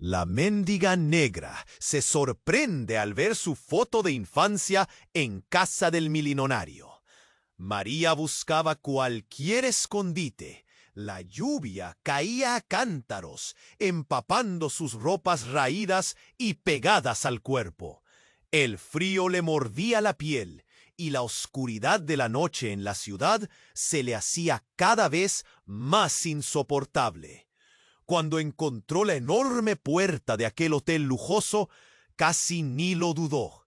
La mendiga negra se sorprende al ver su foto de infancia en casa del millonario. María buscaba cualquier escondite. La lluvia caía a cántaros, empapando sus ropas raídas y pegadas al cuerpo. El frío le mordía la piel y la oscuridad de la noche en la ciudad se le hacía cada vez más insoportable. Cuando encontró la enorme puerta de aquel hotel lujoso, casi ni lo dudó.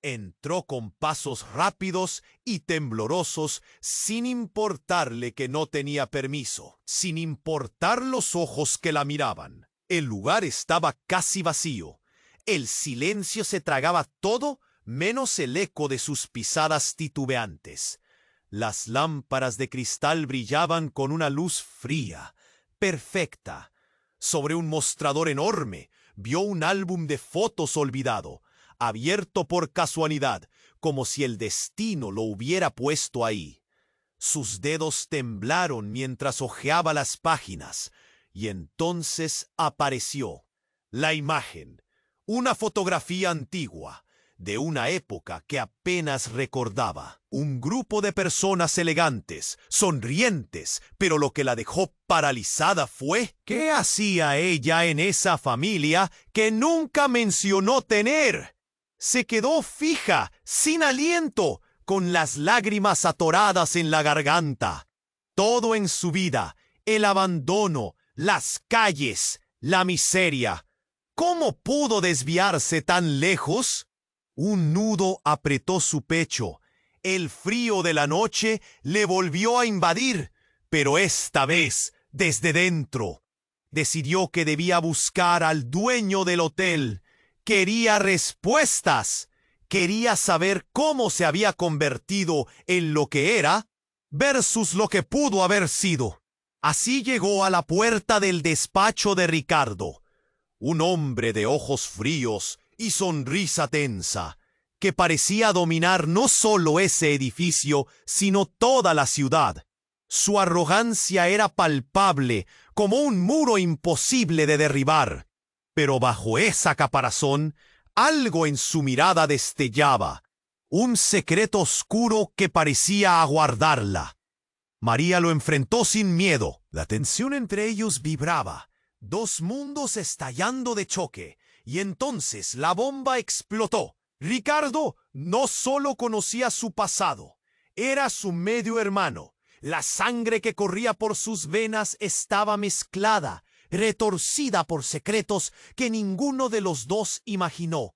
Entró con pasos rápidos y temblorosos, sin importarle que no tenía permiso, sin importar los ojos que la miraban. El lugar estaba casi vacío. El silencio se tragaba todo, menos el eco de sus pisadas titubeantes. Las lámparas de cristal brillaban con una luz fría, perfecta. Sobre un mostrador enorme, vio un álbum de fotos olvidado, abierto por casualidad, como si el destino lo hubiera puesto ahí. Sus dedos temblaron mientras hojeaba las páginas, y entonces apareció la imagen, una fotografía antigua, de una época que apenas recordaba. Un grupo de personas elegantes, sonrientes, pero lo que la dejó paralizada fue ¿qué hacía ella en esa familia que nunca mencionó tener? Se quedó fija, sin aliento, con las lágrimas atoradas en la garganta. Todo en su vida, el abandono, las calles, la miseria. ¿Cómo pudo desviarse tan lejos? Un nudo apretó su pecho. El frío de la noche le volvió a invadir, pero esta vez desde dentro. Decidió que debía buscar al dueño del hotel. Quería respuestas. Quería saber cómo se había convertido en lo que era versus lo que pudo haber sido. Así llegó a la puerta del despacho de Ricardo, un hombre de ojos fríos y sonrisa tensa, que parecía dominar no solo ese edificio, sino toda la ciudad. Su arrogancia era palpable, como un muro imposible de derribar. Pero bajo esa caparazón, algo en su mirada destellaba, un secreto oscuro que parecía aguardarla. María lo enfrentó sin miedo. La tensión entre ellos vibraba, dos mundos estallando de choque, y entonces la bomba explotó. Ricardo no solo conocía su pasado, era su medio hermano. La sangre que corría por sus venas estaba mezclada, retorcida por secretos que ninguno de los dos imaginó.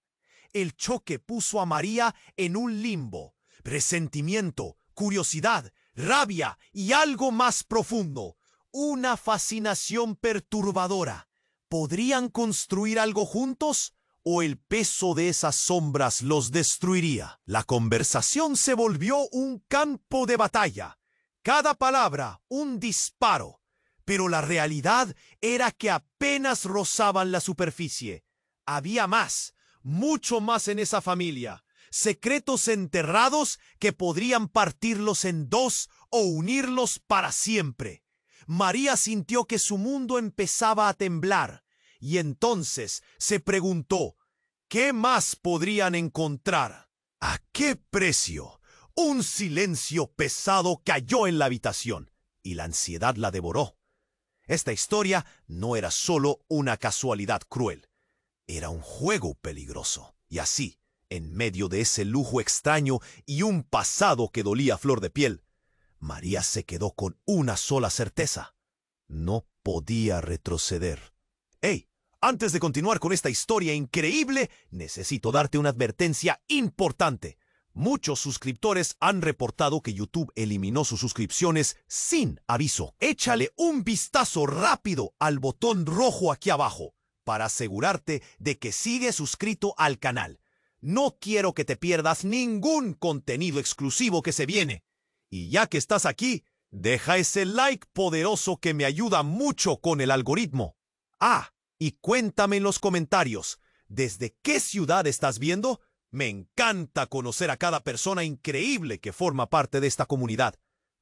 El choque puso a María en un limbo, presentimiento, curiosidad, rabia y algo más profundo, una fascinación perturbadora. ¿Podrían construir algo juntos? ¿O el peso de esas sombras los destruiría? La conversación se volvió un campo de batalla. Cada palabra un disparo. Pero la realidad era que apenas rozaban la superficie. Había más, mucho más en esa familia. Secretos enterrados que podrían partirlos en dos o unirlos para siempre. María sintió que su mundo empezaba a temblar. Y entonces se preguntó, ¿qué más podrían encontrar? ¿A qué precio? Un silencio pesado cayó en la habitación y la ansiedad la devoró. Esta historia no era solo una casualidad cruel, era un juego peligroso. Y así, en medio de ese lujo extraño y un pasado que dolía a flor de piel, María se quedó con una sola certeza: no podía retroceder. ¡Hey! Antes de continuar con esta historia increíble, necesito darte una advertencia importante. Muchos suscriptores han reportado que YouTube eliminó sus suscripciones sin aviso. Échale un vistazo rápido al botón rojo aquí abajo para asegurarte de que sigues suscrito al canal. No quiero que te pierdas ningún contenido exclusivo que se viene. Y ya que estás aquí, deja ese like poderoso que me ayuda mucho con el algoritmo. Y cuéntame en los comentarios, ¿desde qué ciudad estás viendo? Me encanta conocer a cada persona increíble que forma parte de esta comunidad.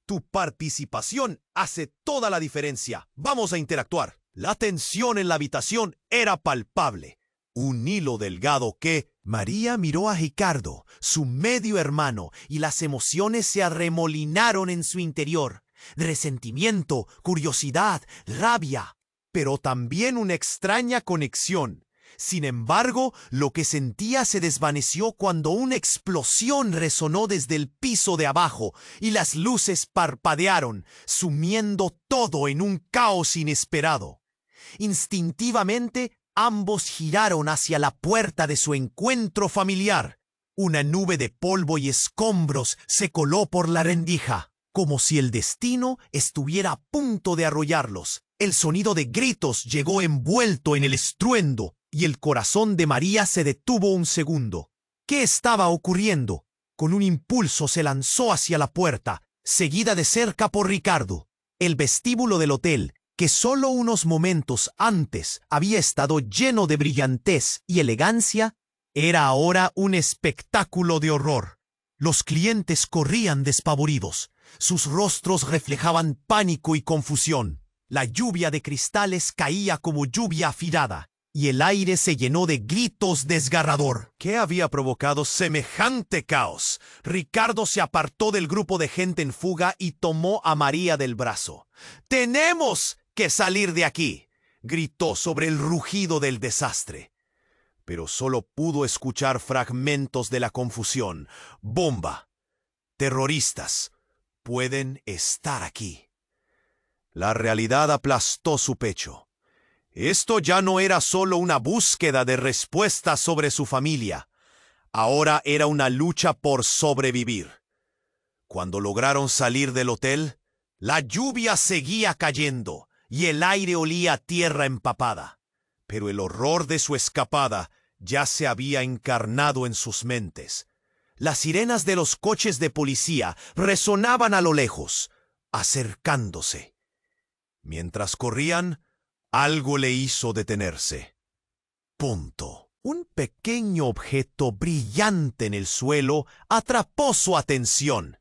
Tu participación hace toda la diferencia. Vamos a interactuar. La tensión en la habitación era palpable. Un hilo delgado que... María miró a Ricardo, su medio hermano, y las emociones se arremolinaron en su interior. Resentimiento, curiosidad, rabia, pero también una extraña conexión. Sin embargo, lo que sentía se desvaneció cuando una explosión resonó desde el piso de abajo y las luces parpadearon, sumiendo todo en un caos inesperado. Instintivamente, ambos giraron hacia la puerta de su encuentro familiar. Una nube de polvo y escombros se coló por la rendija, como si el destino estuviera a punto de arrollarlos. El sonido de gritos llegó envuelto en el estruendo, y el corazón de María se detuvo un segundo. ¿Qué estaba ocurriendo? Con un impulso se lanzó hacia la puerta, seguida de cerca por Ricardo. El vestíbulo del hotel, que solo unos momentos antes había estado lleno de brillantez y elegancia, era ahora un espectáculo de horror. Los clientes corrían despavoridos. Sus rostros reflejaban pánico y confusión. La lluvia de cristales caía como lluvia afilada, y el aire se llenó de gritos desgarrador. ¿Qué había provocado semejante caos? Ricardo se apartó del grupo de gente en fuga y tomó a María del brazo. «¡Tenemos que salir de aquí!», gritó sobre el rugido del desastre. Pero solo pudo escuchar fragmentos de la confusión. «Bomba. Terroristas. Pueden estar aquí». La realidad aplastó su pecho. Esto ya no era solo una búsqueda de respuestas sobre su familia. Ahora era una lucha por sobrevivir. Cuando lograron salir del hotel, la lluvia seguía cayendo y el aire olía a tierra empapada. Pero el horror de su escapada ya se había encarnado en sus mentes. Las sirenas de los coches de policía resonaban a lo lejos, acercándose. Mientras corrían, algo le hizo detenerse. Punto. Un pequeño objeto brillante en el suelo atrapó su atención.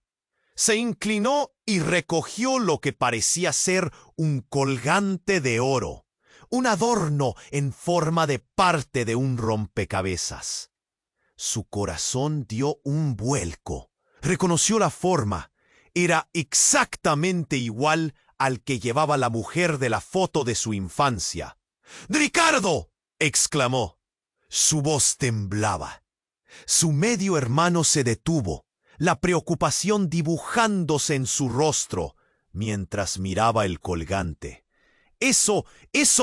Se inclinó y recogió lo que parecía ser un colgante de oro, un adorno en forma de parte de un rompecabezas. Su corazón dio un vuelco. Reconoció la forma. Era exactamente igual al que llevaba la mujer de la foto de su infancia. «¡Ricardo!», exclamó. Su voz temblaba. Su medio hermano se detuvo, la preocupación dibujándose en su rostro, mientras miraba el colgante. «¡Eso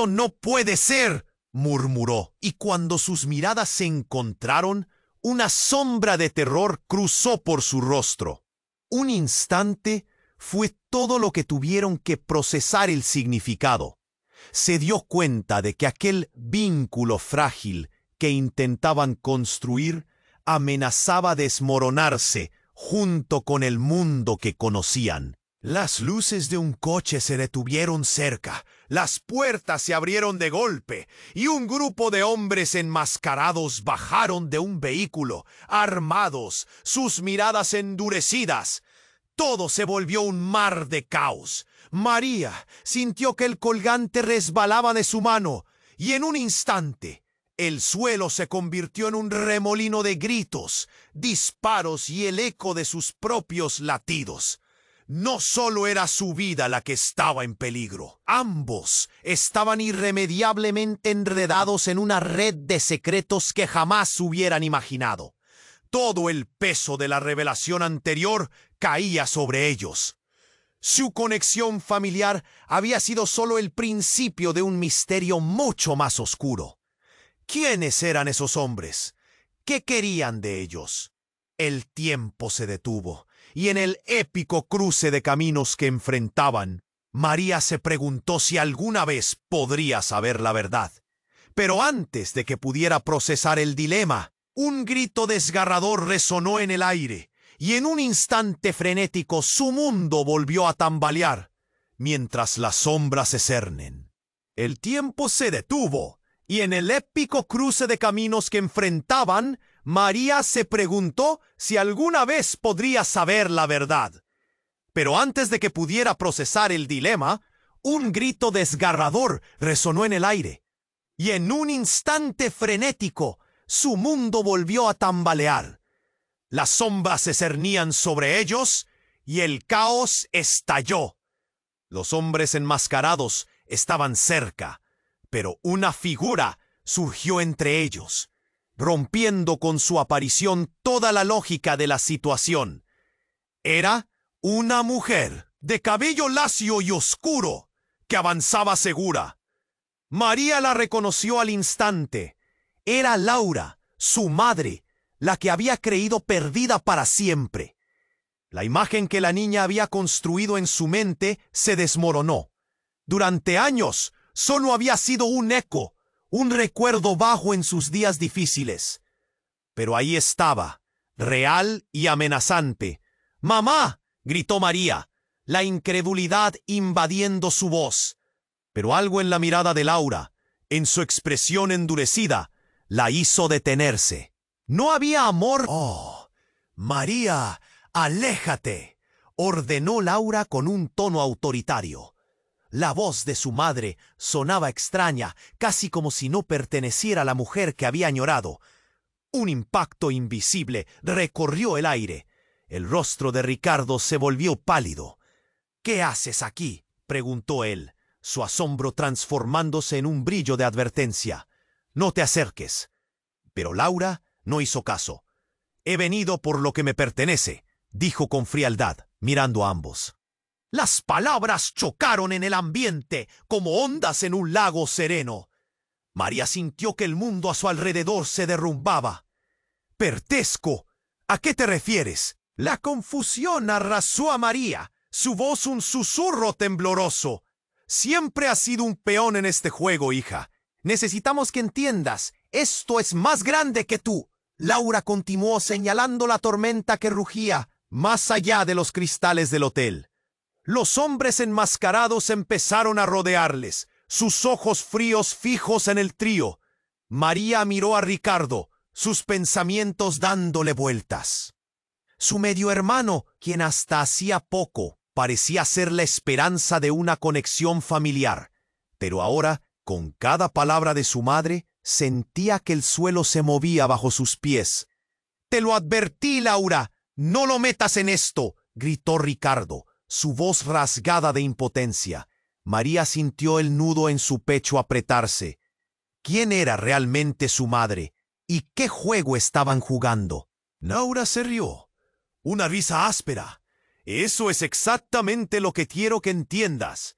no puede ser!», murmuró, y cuando sus miradas se encontraron, una sombra de terror cruzó por su rostro. Un instante fue todo lo que tuvieron que procesar el significado. Se dio cuenta de que aquel vínculo frágil que intentaban construir amenazaba desmoronarse junto con el mundo que conocían. Las luces de un coche se detuvieron cerca, las puertas se abrieron de golpe y un grupo de hombres enmascarados bajaron de un vehículo, armados, sus miradas endurecidas. Todo se volvió un mar de caos. María sintió que el colgante resbalaba de su mano y en un instante el suelo se convirtió en un remolino de gritos, disparos y el eco de sus propios latidos. No solo era su vida la que estaba en peligro. Ambos estaban irremediablemente enredados en una red de secretos que jamás hubieran imaginado. Todo el peso de la revelación anterior caía sobre ellos. Su conexión familiar había sido solo el principio de un misterio mucho más oscuro. ¿Quiénes eran esos hombres? ¿Qué querían de ellos? El tiempo se detuvo, y en el épico cruce de caminos que enfrentaban, María se preguntó si alguna vez podría saber la verdad. Pero antes de que pudiera procesar el dilema, un grito desgarrador resonó en el aire, y en un instante frenético su mundo volvió a tambalear, mientras las sombras se cernen. El tiempo se detuvo, y en el épico cruce de caminos que enfrentaban, María se preguntó si alguna vez podría saber la verdad. Pero antes de que pudiera procesar el dilema, Un grito desgarrador resonó en el aire, y en un instante frenético, su mundo volvió a tambalear. Las sombras se cernían sobre ellos, y el caos estalló. Los hombres enmascarados estaban cerca, pero una figura surgió entre ellos, rompiendo con su aparición toda la lógica de la situación. Era una mujer de cabello lacio y oscuro que avanzaba segura. María la reconoció al instante. Era Laura, su madre, la que había creído perdida para siempre. La imagen que la niña había construido en su mente se desmoronó. Durante años solo había sido un eco, un recuerdo vago en sus días difíciles. Pero ahí estaba, real y amenazante. ¡Mamá!, gritó María, la incredulidad invadiendo su voz. Pero algo en la mirada de Laura, en su expresión endurecida, la hizo detenerse. No había amor. ¡Oh, María, aléjate!, ordenó Laura con un tono autoritario. La voz de su madre sonaba extraña, casi como si no perteneciera a la mujer que había añorado. Un impacto invisible recorrió el aire. El rostro de Ricardo se volvió pálido. «¿Qué haces aquí?», preguntó él, su asombro transformándose en un brillo de advertencia. «No te acerques». Pero Laura no hizo caso. «He venido por lo que me pertenece», dijo con frialdad, mirando a ambos. Las palabras chocaron en el ambiente como ondas en un lago sereno. María sintió que el mundo a su alrededor se derrumbaba. «Pertezco, ¿a qué te refieres?». La confusión arrasó a María, su voz un susurro tembloroso. «Siempre has sido un peón en este juego, hija. Necesitamos que entiendas, esto es más grande que tú». Laura continuó señalando la tormenta que rugía más allá de los cristales del hotel. Los hombres enmascarados empezaron a rodearles, sus ojos fríos fijos en el trío. María miró a Ricardo, sus pensamientos dándole vueltas. Su medio hermano, quien hasta hacía poco parecía ser la esperanza de una conexión familiar, pero ahora, con cada palabra de su madre, sentía que el suelo se movía bajo sus pies. «Te lo advertí, Laura, no lo metas en esto», gritó Ricardo, su voz rasgada de impotencia. María sintió el nudo en su pecho apretarse. ¿Quién era realmente su madre? ¿Y qué juego estaban jugando? Laura se rió. Una risa áspera. «Eso es exactamente lo que quiero que entiendas.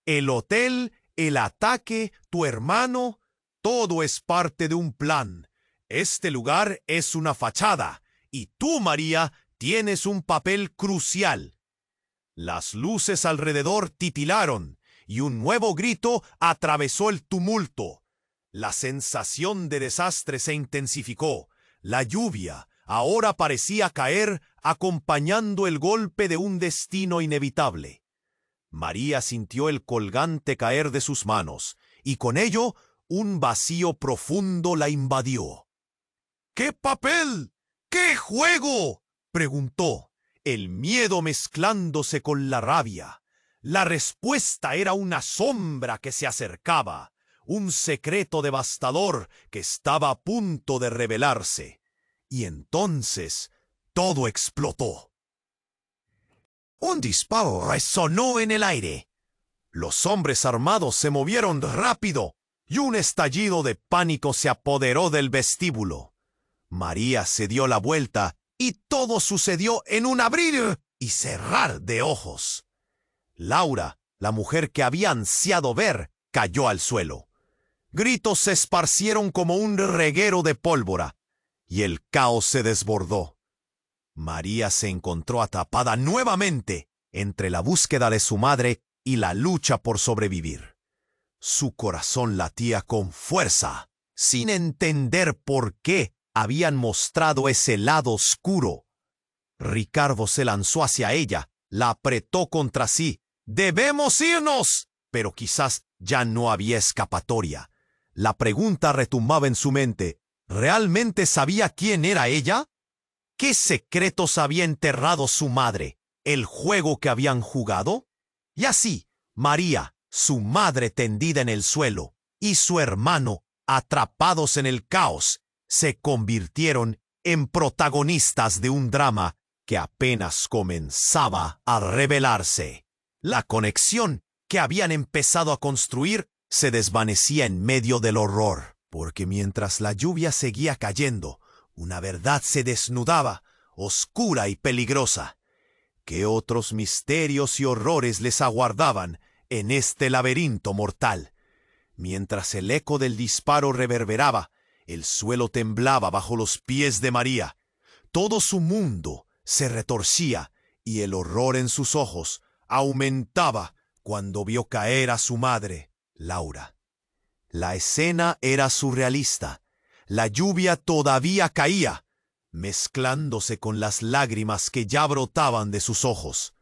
El hotel, el ataque, tu hermano, todo es parte de un plan. Este lugar es una fachada, y tú, María, tienes un papel crucial». Las luces alrededor titilaron, y un nuevo grito atravesó el tumulto. La sensación de desastre se intensificó. La lluvia ahora parecía caer acompañando el golpe de un destino inevitable. María sintió el colgante caer de sus manos, y con ello un vacío profundo la invadió. «¿Qué papel? ¿Qué juego?», preguntó, el miedo mezclándose con la rabia. La respuesta era una sombra que se acercaba, un secreto devastador que estaba a punto de revelarse. Y entonces todo explotó. Un disparo resonó en el aire. Los hombres armados se movieron rápido y un estallido de pánico se apoderó del vestíbulo. María se dio la vuelta y todo sucedió en un abrir y cerrar de ojos. Laura, la mujer que había ansiado ver, cayó al suelo. Gritos se esparcieron como un reguero de pólvora y el caos se desbordó. María se encontró atrapada nuevamente entre la búsqueda de su madre y la lucha por sobrevivir. Su corazón latía con fuerza, sin entender por qué habían mostrado ese lado oscuro. Ricardo se lanzó hacia ella, la apretó contra sí. «¡Debemos irnos!». Pero quizás ya no había escapatoria. La pregunta retumbaba en su mente. ¿Realmente sabía quién era ella? ¿Qué secretos había enterrado su madre? ¿El juego que habían jugado? Y así, María, su madre tendida en el suelo y su hermano atrapados en el caos, se convirtieron en protagonistas de un drama que apenas comenzaba a revelarse. La conexión que habían empezado a construir se desvanecía en medio del horror, porque mientras la lluvia seguía cayendo, una verdad se desnudaba, oscura y peligrosa. ¿Qué otros misterios y horrores les aguardaban en este laberinto mortal? Mientras el eco del disparo reverberaba, el suelo temblaba bajo los pies de María. Todo su mundo se retorcía y el horror en sus ojos aumentaba cuando vio caer a su madre, Laura. La escena era surrealista. La lluvia todavía caía, mezclándose con las lágrimas que ya brotaban de sus ojos.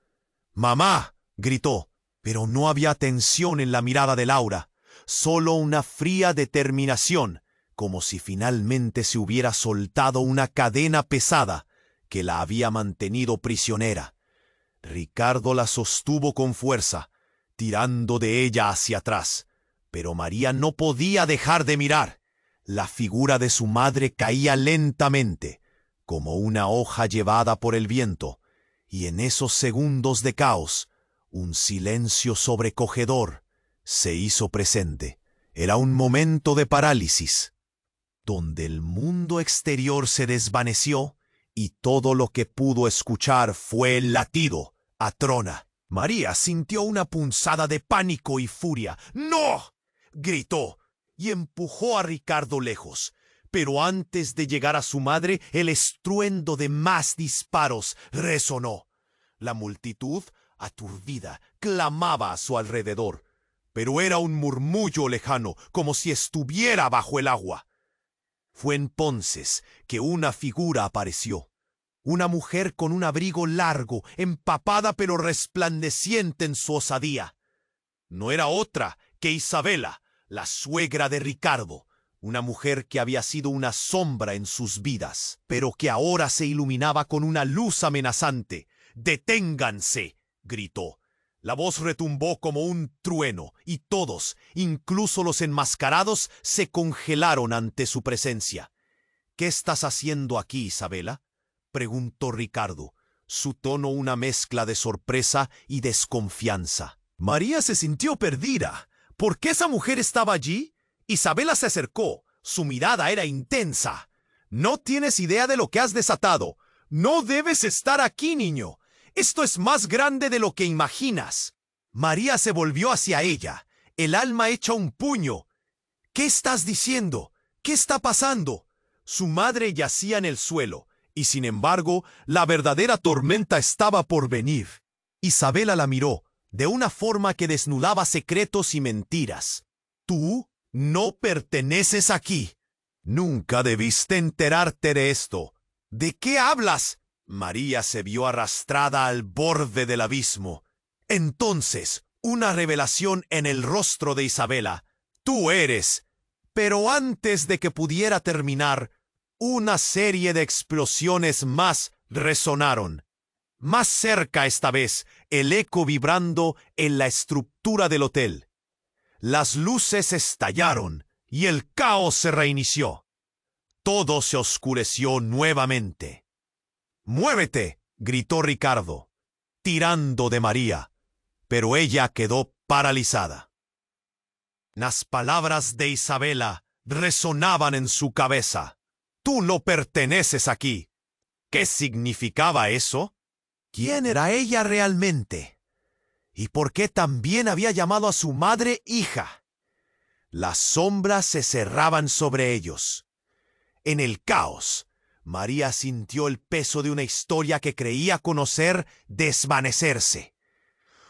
«¡Mamá!», gritó, pero no había tensión en la mirada de Laura, solo una fría determinación, como si finalmente se hubiera soltado una cadena pesada que la había mantenido prisionera. Ricardo la sostuvo con fuerza, tirando de ella hacia atrás, pero María no podía dejar de mirar. La figura de su madre caía lentamente, como una hoja llevada por el viento, y en esos segundos de caos, un silencio sobrecogedor se hizo presente. Era un momento de parálisis, donde el mundo exterior se desvaneció y todo lo que pudo escuchar fue el latido a Trona. María sintió una punzada de pánico y furia. «¡No!», gritó, y empujó a Ricardo lejos. Pero antes de llegar a su madre, el estruendo de más disparos resonó. La multitud, aturdida, clamaba a su alrededor, pero era un murmullo lejano, como si estuviera bajo el agua. Fue entonces que una figura apareció. Una mujer con un abrigo largo, empapada pero resplandeciente en su osadía. No era otra que Isabela, la suegra de Ricardo, una mujer que había sido una sombra en sus vidas, pero que ahora se iluminaba con una luz amenazante. «¡Deténganse!», gritó. La voz retumbó como un trueno, y todos, incluso los enmascarados, se congelaron ante su presencia. «¿Qué estás haciendo aquí, Isabela?», preguntó Ricardo, su tono una mezcla de sorpresa y desconfianza. María se sintió perdida. ¿Por qué esa mujer estaba allí? Isabela se acercó. Su mirada era intensa. «No tienes idea de lo que has desatado. No debes estar aquí, niño. Esto es más grande de lo que imaginas». María se volvió hacia ella, el alma hecha un puño. «¿Qué estás diciendo? ¿Qué está pasando?». Su madre yacía en el suelo, y sin embargo, la verdadera tormenta estaba por venir. Isabela la miró, de una forma que desnudaba secretos y mentiras. «Tú no perteneces aquí. Nunca debiste enterarte de esto». «¿De qué hablas?». María se vio arrastrada al borde del abismo. Entonces, una revelación en el rostro de Isabela. «Tú eres». Pero antes de que pudiera terminar, una serie de explosiones más resonaron. Más cerca esta vez, el eco vibrando en la estructura del hotel. Las luces estallaron y el caos se reinició. Todo se oscureció nuevamente. «¡Muévete!», gritó Ricardo, tirando de María, pero ella quedó paralizada. Las palabras de Isabela resonaban en su cabeza. «Tú no perteneces aquí». ¿Qué significaba eso? ¿Quién era ella realmente? ¿Y por qué también había llamado a su madre hija? Las sombras se cerraban sobre ellos. En el caos, María sintió el peso de una historia que creía conocer desvanecerse.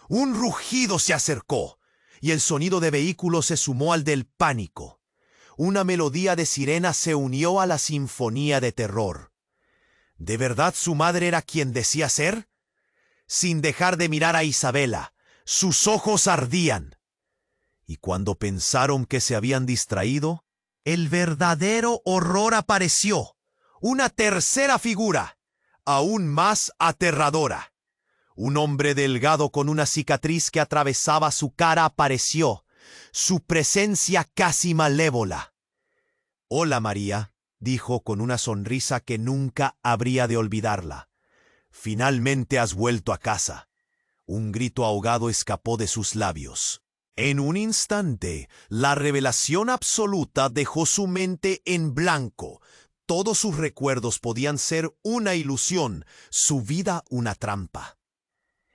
Un rugido se acercó, y el sonido de vehículos se sumó al del pánico. Una melodía de sirena se unió a la sinfonía de terror. ¿De verdad su madre era quien decía ser? Sin dejar de mirar a Isabela, sus ojos ardían. Y cuando pensaron que se habían distraído, el verdadero horror apareció. Una tercera figura, aún más aterradora. Un hombre delgado con una cicatriz que atravesaba su cara apareció, su presencia casi malévola. «Hola, María», dijo con una sonrisa que nunca habría de olvidarla. «Finalmente has vuelto a casa». Un grito ahogado escapó de sus labios. En un instante, la revelación absoluta dejó su mente en blanco. Todos sus recuerdos podían ser una ilusión, su vida una trampa.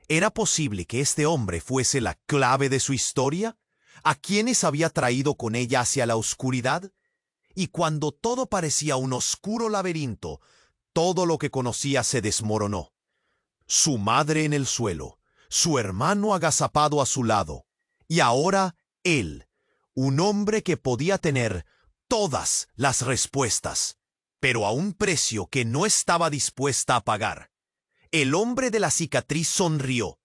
¿Era posible que este hombre fuese la clave de su historia? ¿A quiénes había traído con ella hacia la oscuridad? Y cuando todo parecía un oscuro laberinto, todo lo que conocía se desmoronó. Su madre en el suelo, su hermano agazapado a su lado, y ahora él, un hombre que podía tener todas las respuestas, pero a un precio que no estaba dispuesta a pagar. El hombre de la cicatriz sonrió,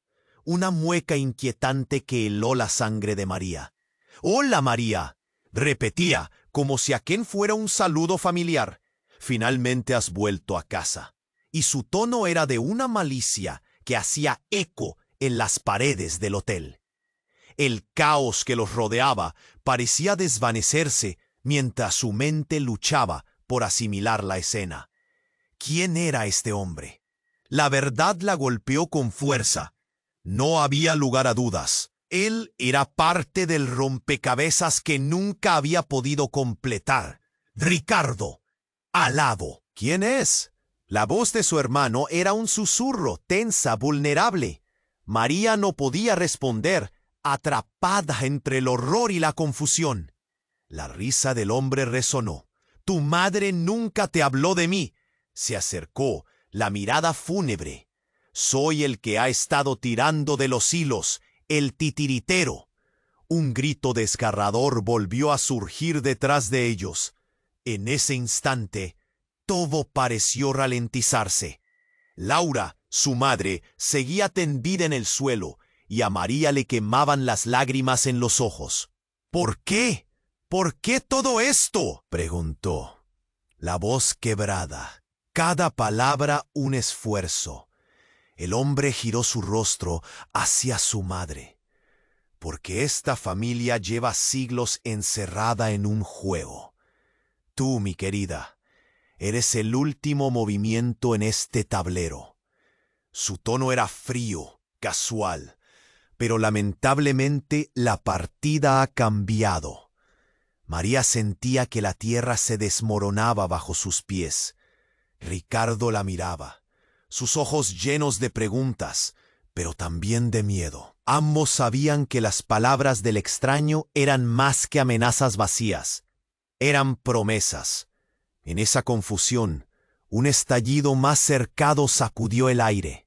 una mueca inquietante que heló la sangre de María. «Hola, María», repetía, como si aquel fuera un saludo familiar. «Finalmente has vuelto a casa». Y su tono era de una malicia que hacía eco en las paredes del hotel. El caos que los rodeaba parecía desvanecerse mientras su mente luchaba por asimilar la escena. ¿Quién era este hombre? La verdad la golpeó con fuerza. No había lugar a dudas. Él era parte del rompecabezas que nunca había podido completar. Ricardo, alado. ¿Quién es? La voz de su hermano era un susurro, tensa, vulnerable. María no podía responder, atrapada entre el horror y la confusión. La risa del hombre resonó. «Tu madre nunca te habló de mí». Se acercó, la mirada fúnebre. «Soy el que ha estado tirando de los hilos, el titiritero». Un grito desgarrador volvió a surgir detrás de ellos. En ese instante, todo pareció ralentizarse. Laura, su madre, seguía tendida en el suelo, y a María le quemaban las lágrimas en los ojos. «¿Por qué? ¿Por qué todo esto?», preguntó. La voz quebrada, cada palabra un esfuerzo. El hombre giró su rostro hacia su madre. «Porque esta familia lleva siglos encerrada en un juego. Tú, mi querida, eres el último movimiento en este tablero». Su tono era frío, casual, pero lamentablemente la partida ha cambiado. María sentía que la tierra se desmoronaba bajo sus pies. Ricardo la miraba, sus ojos llenos de preguntas, pero también de miedo. Ambos sabían que las palabras del extraño eran más que amenazas vacías. Eran promesas. En esa confusión, un estallido más cercano sacudió el aire.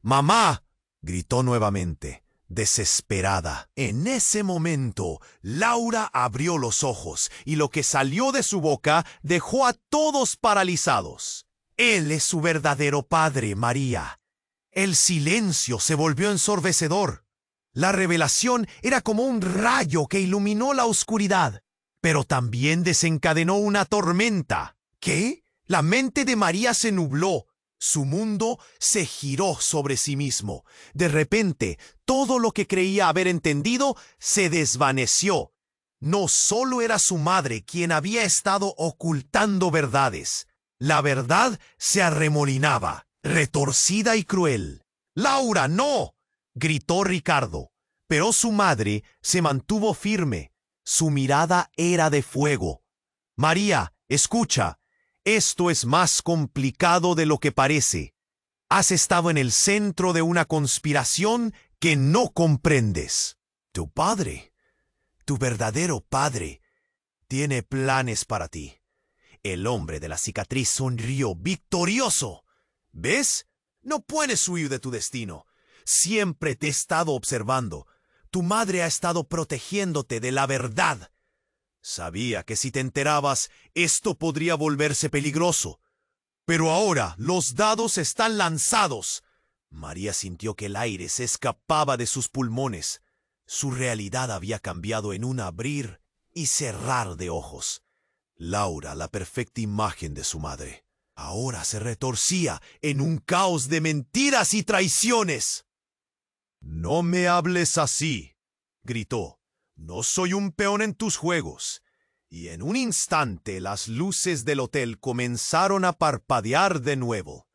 «¡Mamá!», gritó nuevamente, desesperada. En ese momento, Laura abrió los ojos y lo que salió de su boca dejó a todos paralizados. «Él es su verdadero padre, María». El silencio se volvió ensordecedor. La revelación era como un rayo que iluminó la oscuridad, pero también desencadenó una tormenta. ¿Qué? La mente de María se nubló. Su mundo se giró sobre sí mismo. De repente, todo lo que creía haber entendido se desvaneció. No solo era su madre quien había estado ocultando verdades. La verdad se arremolinaba, retorcida y cruel. «¡Laura, no!», gritó Ricardo. Pero su madre se mantuvo firme. Su mirada era de fuego. «María, escucha. Esto es más complicado de lo que parece. Has estado en el centro de una conspiración que no comprendes. Tu padre, tu verdadero padre, tiene planes para ti». El hombre de la cicatriz sonrió, victorioso. «¿Ves? No puedes huir de tu destino. Siempre te he estado observando. Tu madre ha estado protegiéndote de la verdad. Sabía que si te enterabas, esto podría volverse peligroso. Pero ahora los dados están lanzados». María sintió que el aire se escapaba de sus pulmones. Su realidad había cambiado en un abrir y cerrar de ojos. Laura, la perfecta imagen de su madre. ahora se retorcía en un caos de mentiras y traiciones. «No me hables así», gritó. «No soy un peón en tus juegos». Y en un instante las luces del hotel comenzaron a parpadear de nuevo.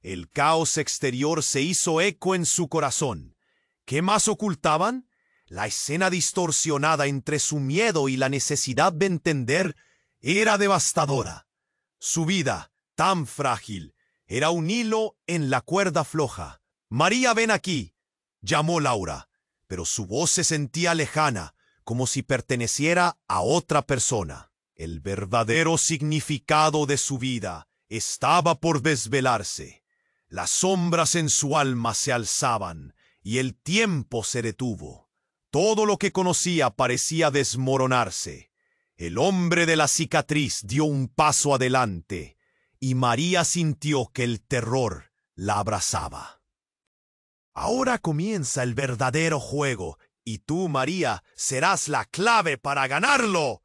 El caos exterior se hizo eco en su corazón. ¿Qué más ocultaban? La escena distorsionada entre su miedo y la necesidad de entender era devastadora. Su vida, tan frágil, era un hilo en la cuerda floja. «María, ven aquí», llamó Laura, pero su voz se sentía lejana, como si perteneciera a otra persona. El verdadero significado de su vida estaba por desvelarse. Las sombras en su alma se alzaban y el tiempo se detuvo. Todo lo que conocía parecía desmoronarse. El hombre de la cicatriz dio un paso adelante y María sintió que el terror la abrazaba. Ahora comienza el verdadero juego. Y tú, María, serás la clave para ganarlo.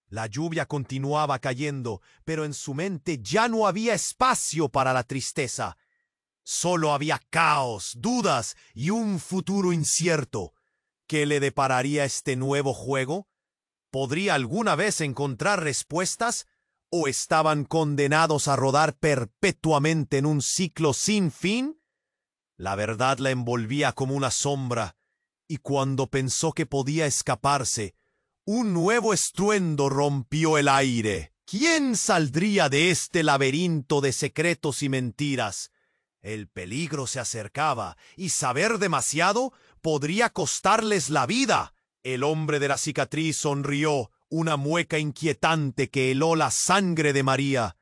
La lluvia continuaba cayendo, pero en su mente ya no había espacio para la tristeza. Solo había caos, dudas y un futuro incierto. ¿Qué le depararía este nuevo juego? ¿Podría alguna vez encontrar respuestas? ¿O estaban condenados a rodar perpetuamente en un ciclo sin fin? La verdad la envolvía como una sombra. Y cuando pensó que podía escaparse, un nuevo estruendo rompió el aire. ¿Quién saldría de este laberinto de secretos y mentiras? El peligro se acercaba, y saber demasiado podría costarles la vida. El hombre de la cicatriz sonrió, una mueca inquietante que heló la sangre de María.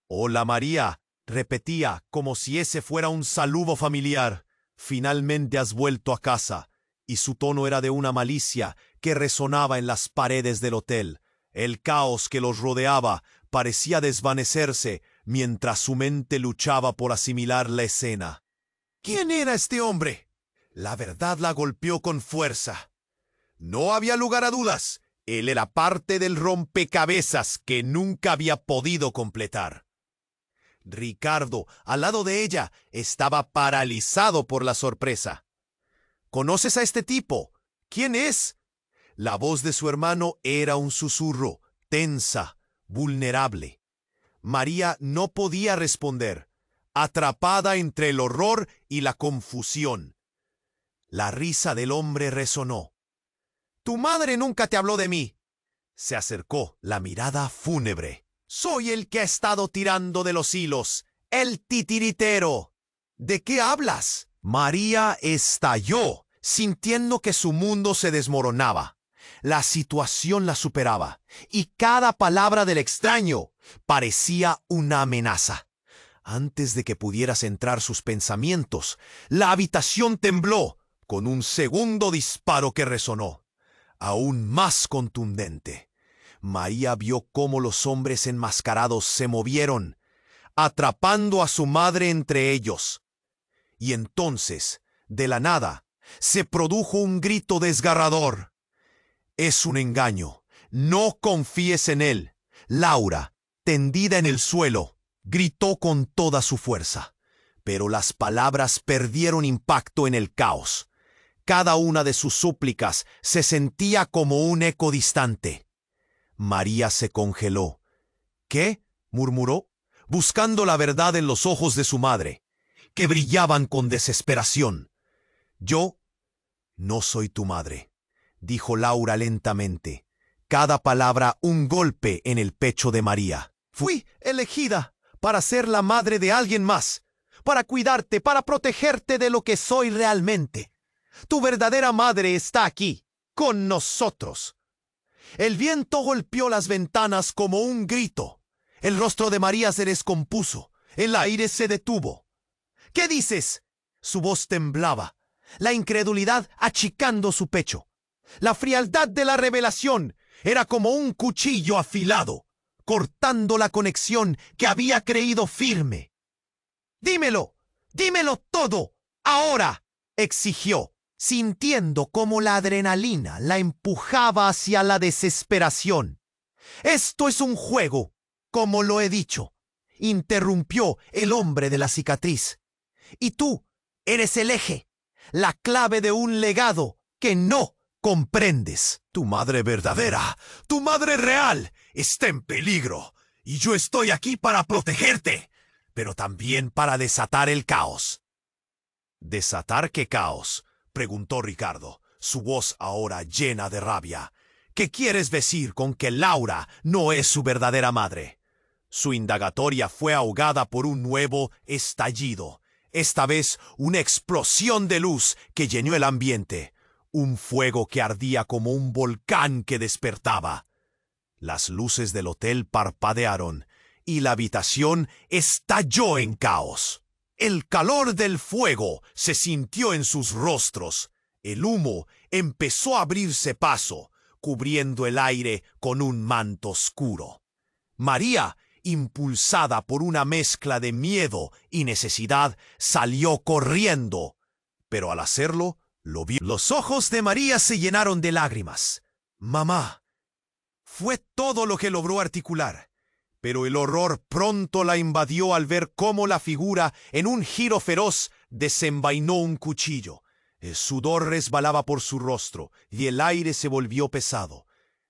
«Hola, María», repetía, como si ese fuera un saludo familiar. «Finalmente has vuelto a casa». Y su tono era de una malicia que resonaba en las paredes del hotel. El caos que los rodeaba parecía desvanecerse mientras su mente luchaba por asimilar la escena. ¿Quién era este hombre? La verdad la golpeó con fuerza. No había lugar a dudas. Él era parte del rompecabezas que nunca había podido completar. Ricardo, al lado de ella, estaba paralizado por la sorpresa. ¿Conoces a este tipo? ¿Quién es? La voz de su hermano era un susurro, tensa, vulnerable. María no podía responder, atrapada entre el horror y la confusión. La risa del hombre resonó. «Tu madre nunca te habló de mí». Se acercó, la mirada fúnebre. «Soy el que ha estado tirando de los hilos, el titiritero». «¿De qué hablas?» María estalló, sintiendo que su mundo se desmoronaba. La situación la superaba, y cada palabra del extraño parecía una amenaza. Antes de que pudiera centrar sus pensamientos, la habitación tembló con un segundo disparo que resonó, aún más contundente. María vio cómo los hombres enmascarados se movieron, atrapando a su madre entre ellos. Y entonces, de la nada, se produjo un grito desgarrador. «Es un engaño. No confíes en él». Laura, tendida en el suelo, gritó con toda su fuerza. Pero las palabras perdieron impacto en el caos. Cada una de sus súplicas se sentía como un eco distante. María se congeló. «¿Qué?», murmuró, buscando la verdad en los ojos de su madre, que brillaban con desesperación. «Yo no soy tu madre», dijo Laura lentamente, cada palabra un golpe en el pecho de María. «Fui elegida para ser la madre de alguien más, para cuidarte, para protegerte de lo que soy realmente. Tu verdadera madre está aquí, con nosotros». El viento golpeó las ventanas como un grito. El rostro de María se descompuso. El aire se detuvo. «¿Qué dices?». Su voz temblaba, la incredulidad achicando su pecho. La frialdad de la revelación era como un cuchillo afilado, cortando la conexión que había creído firme. «Dímelo, dímelo todo, ahora», exigió, sintiendo cómo la adrenalina la empujaba hacia la desesperación. «Esto es un juego, como lo he dicho, interrumpió el hombre de la cicatriz. Y tú eres el eje, la clave de un legado que no comprendes. Tu madre verdadera, tu madre real, está en peligro. Y yo estoy aquí para protegerte, pero también para desatar el caos. ¿Desatar qué caos?, preguntó Ricardo, su voz ahora llena de rabia. ¿Qué quieres decir con que Laura no es su verdadera madre? Su indagatoria fue ahogada por un nuevo estallido. Esta vez una explosión de luz que llenó el ambiente. Un fuego que ardía como un volcán que despertaba. Las luces del hotel parpadearon y la habitación estalló en caos. El calor del fuego se sintió en sus rostros. El humo empezó a abrirse paso, cubriendo el aire con un manto oscuro. María, impulsada por una mezcla de miedo y necesidad, salió corriendo. Pero al hacerlo, lo vio. Los ojos de María se llenaron de lágrimas. «Mamá», fue todo lo que logró articular. Pero el horror pronto la invadió al ver cómo la figura, en un giro feroz, desenvainó un cuchillo. El sudor resbalaba por su rostro y el aire se volvió pesado.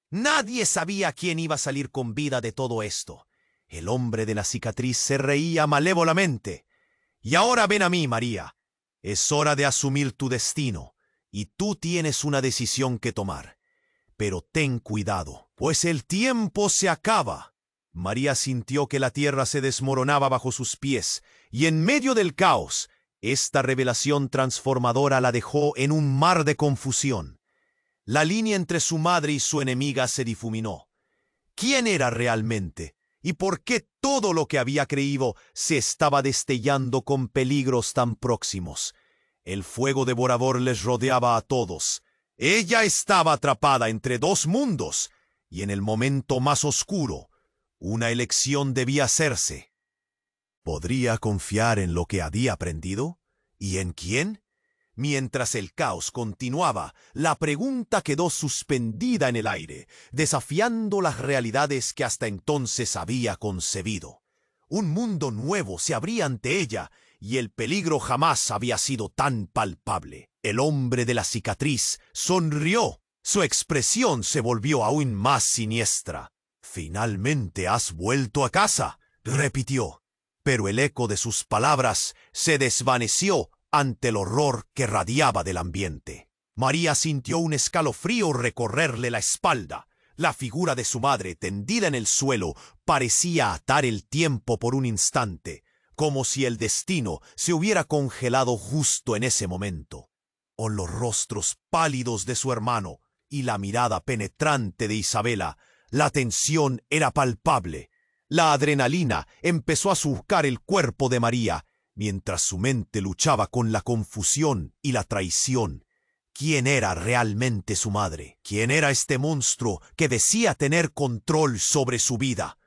Nadie sabía quién iba a salir con vida de todo esto. El hombre de la cicatriz se reía malévolamente. «Y ahora ven a mí, María. Es hora de asumir tu destino, y tú tienes una decisión que tomar. Pero ten cuidado, pues el tiempo se acaba». María sintió que la tierra se desmoronaba bajo sus pies, y en medio del caos, esta revelación transformadora la dejó en un mar de confusión. La línea entre su madre y su enemiga se difuminó. ¿Quién era realmente? ¿Y por qué todo lo que había creído se estaba destellando con peligros tan próximos? El fuego devorador les rodeaba a todos. Ella estaba atrapada entre dos mundos, y en el momento más oscuro, una elección debía hacerse. ¿Podría confiar en lo que había aprendido? ¿Y en quién? Mientras el caos continuaba, la pregunta quedó suspendida en el aire, desafiando las realidades que hasta entonces había concebido. Un mundo nuevo se abría ante ella, y el peligro jamás había sido tan palpable. El hombre de la cicatriz sonrió. Su expresión se volvió aún más siniestra. «Finalmente has vuelto a casa», repitió. Pero el eco de sus palabras se desvaneció ante el horror que radiaba del ambiente. María sintió un escalofrío recorrerle la espalda. La figura de su madre, tendida en el suelo, parecía atar el tiempo por un instante, como si el destino se hubiera congelado justo en ese momento. O los rostros pálidos de su hermano y la mirada penetrante de Isabela. La tensión era palpable. La adrenalina empezó a surcar el cuerpo de María, mientras su mente luchaba con la confusión y la traición. ¿Quién era realmente su madre? ¿Quién era este monstruo que decía tener control sobre su vida?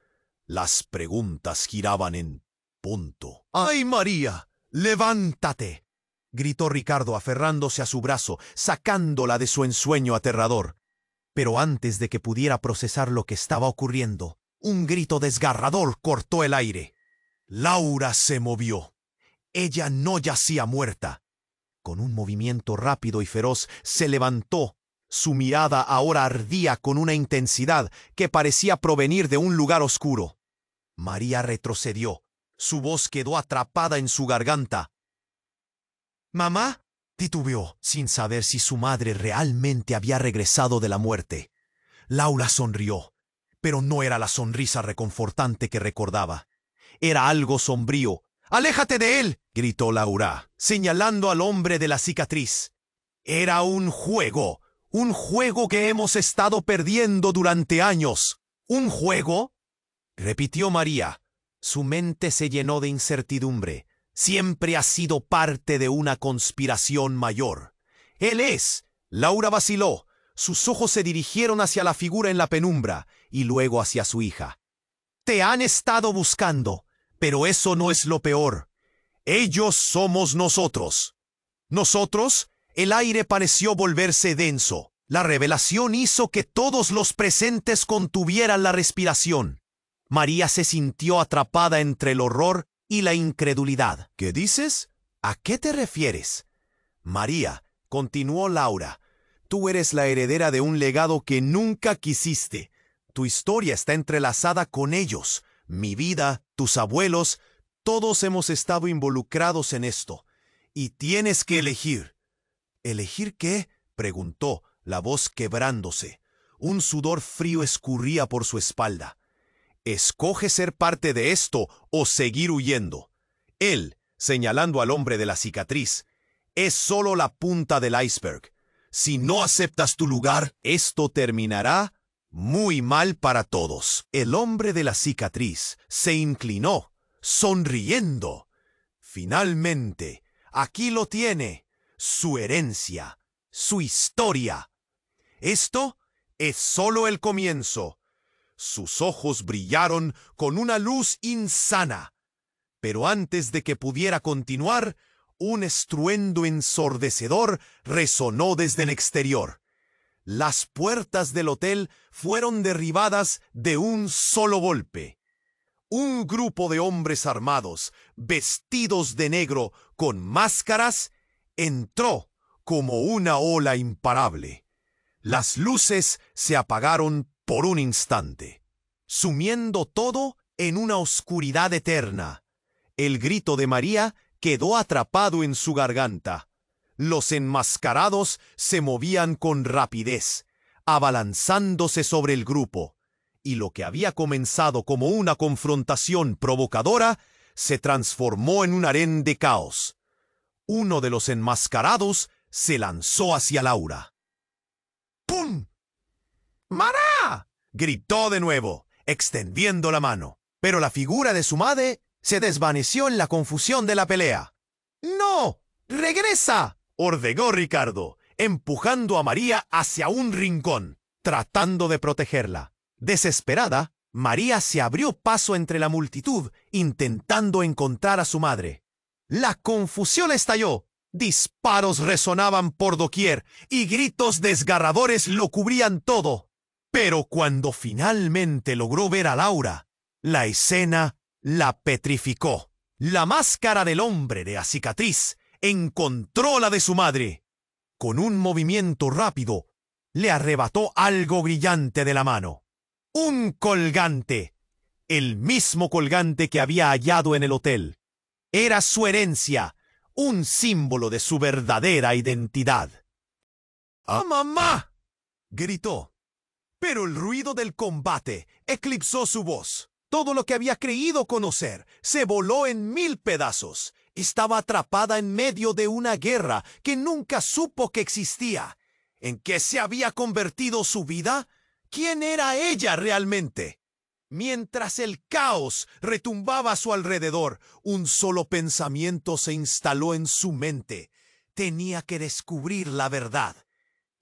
Las preguntas giraban en punto. «¡Ay, María! ¡Levántate!», gritó Ricardo aferrándose a su brazo, sacándola de su ensueño aterrador. Pero antes de que pudiera procesar lo que estaba ocurriendo, un grito desgarrador cortó el aire. Laura se movió. Ella no yacía muerta. Con un movimiento rápido y feroz se levantó. Su mirada ahora ardía con una intensidad que parecía provenir de un lugar oscuro. María retrocedió. Su voz quedó atrapada en su garganta. «¿Mamá?», titubeó, sin saber si su madre realmente había regresado de la muerte. Laura sonrió, pero no era la sonrisa reconfortante que recordaba. Era algo sombrío. «¡Aléjate de él!», gritó Laura, señalando al hombre de la cicatriz. «Era un juego que hemos estado perdiendo durante años». «¿Un juego?», repitió María. Su mente se llenó de incertidumbre. Siempre ha sido parte de una conspiración mayor. «Él es». Laura vaciló. Sus ojos se dirigieron hacia la figura en la penumbra y luego hacia su hija. «Te han estado buscando, pero eso no es lo peor. Ellos somos nosotros». «¿Nosotros?». El aire pareció volverse denso. La revelación hizo que todos los presentes contuvieran la respiración. María se sintió atrapada entre el horror y la incredulidad. ¿Qué dices? ¿A qué te refieres? María, continuó Laura, tú eres la heredera de un legado que nunca quisiste. Tu historia está entrelazada con ellos. Mi vida, tus abuelos, todos hemos estado involucrados en esto. Y tienes que elegir. ¿Elegir qué? Preguntó, la voz quebrándose. Un sudor frío escurría por su espalda. Escoge ser parte de esto o seguir huyendo. Él, señalando al hombre de la cicatriz, es solo la punta del iceberg. Si no aceptas tu lugar, esto terminará muy mal para todos. El hombre de la cicatriz se inclinó, sonriendo. Finalmente, aquí lo tiene, su herencia, su historia. Esto es solo el comienzo. Sus ojos brillaron con una luz insana. Pero antes de que pudiera continuar, un estruendo ensordecedor resonó desde el exterior. Las puertas del hotel fueron derribadas de un solo golpe. Un grupo de hombres armados, vestidos de negro, con máscaras, entró como una ola imparable. Las luces se apagaron por un instante, sumiendo todo en una oscuridad eterna. El grito de María quedó atrapado en su garganta. Los enmascarados se movían con rapidez, abalanzándose sobre el grupo, y lo que había comenzado como una confrontación provocadora se transformó en un harén de caos. Uno de los enmascarados se lanzó hacia Laura. ¡Pum! ¡Mará! Gritó de nuevo, extendiendo la mano, pero la figura de su madre se desvaneció en la confusión de la pelea. ¡No! ¡Regresa!, ordenó Ricardo, empujando a María hacia un rincón, tratando de protegerla. Desesperada, María se abrió paso entre la multitud, intentando encontrar a su madre. La confusión estalló. Disparos resonaban por doquier y gritos desgarradores lo cubrían todo. Pero cuando finalmente logró ver a Laura, la escena la petrificó. La máscara del hombre de la cicatriz encontró la de su madre. Con un movimiento rápido, le arrebató algo brillante de la mano. Un colgante. El mismo colgante que había hallado en el hotel. Era su herencia, un símbolo de su verdadera identidad. ¡Ah, mamá!, gritó. Pero el ruido del combate eclipsó su voz. Todo lo que había creído conocer se voló en 1000 pedazos. Estaba atrapada en medio de una guerra que nunca supo que existía. ¿En qué se había convertido su vida? ¿Quién era ella realmente? Mientras el caos retumbaba a su alrededor, un solo pensamiento se instaló en su mente. Tenía que descubrir la verdad.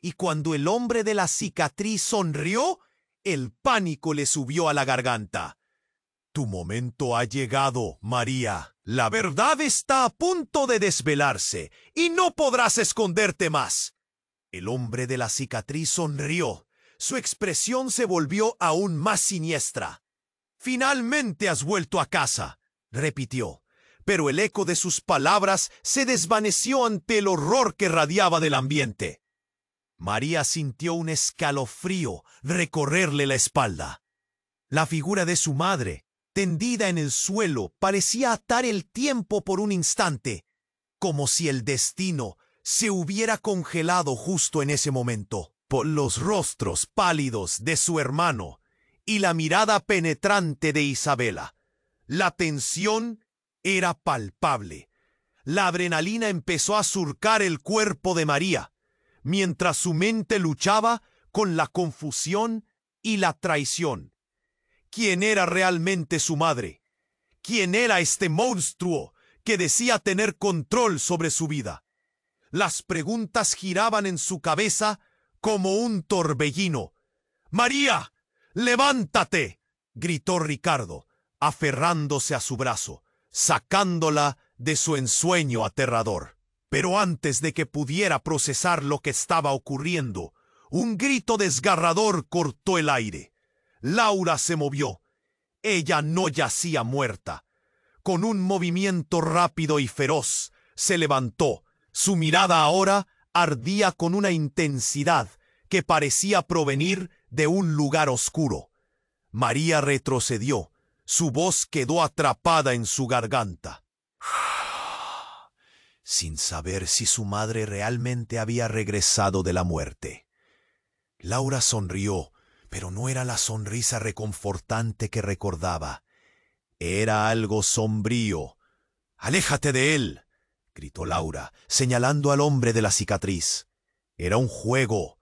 Y cuando el hombre de la cicatriz sonrió, el pánico le subió a la garganta. Tu momento ha llegado, María. La verdad está a punto de desvelarse y no podrás esconderte más. El hombre de la cicatriz sonrió. Su expresión se volvió aún más siniestra. Finalmente has vuelto a casa, repitió, pero el eco de sus palabras se desvaneció ante el horror que radiaba del ambiente. María sintió un escalofrío recorrerle la espalda. La figura de su madre, tendida en el suelo, parecía atar el tiempo por un instante, como si el destino se hubiera congelado justo en ese momento. Por los rostros pálidos de su hermano y la mirada penetrante de Isabela, la tensión era palpable. La adrenalina empezó a surcar el cuerpo de María, mientras su mente luchaba con la confusión y la traición. ¿Quién era realmente su madre? ¿Quién era este monstruo que decía tener control sobre su vida? Las preguntas giraban en su cabeza como un torbellino. ¡María! ¡Levántate!, gritó Ricardo, aferrándose a su brazo, sacándola de su ensueño aterrador. Pero antes de que pudiera procesar lo que estaba ocurriendo, un grito desgarrador cortó el aire. Laura se movió. Ella no yacía muerta. Con un movimiento rápido y feroz, se levantó. Su mirada ahora ardía con una intensidad que parecía provenir de un lugar oscuro. María retrocedió. Su voz quedó atrapada en su garganta. Sin saber si su madre realmente había regresado de la muerte. Laura sonrió, pero no era la sonrisa reconfortante que recordaba. Era algo sombrío. «¡Aléjate de él!», gritó Laura, señalando al hombre de la cicatriz. Era un juego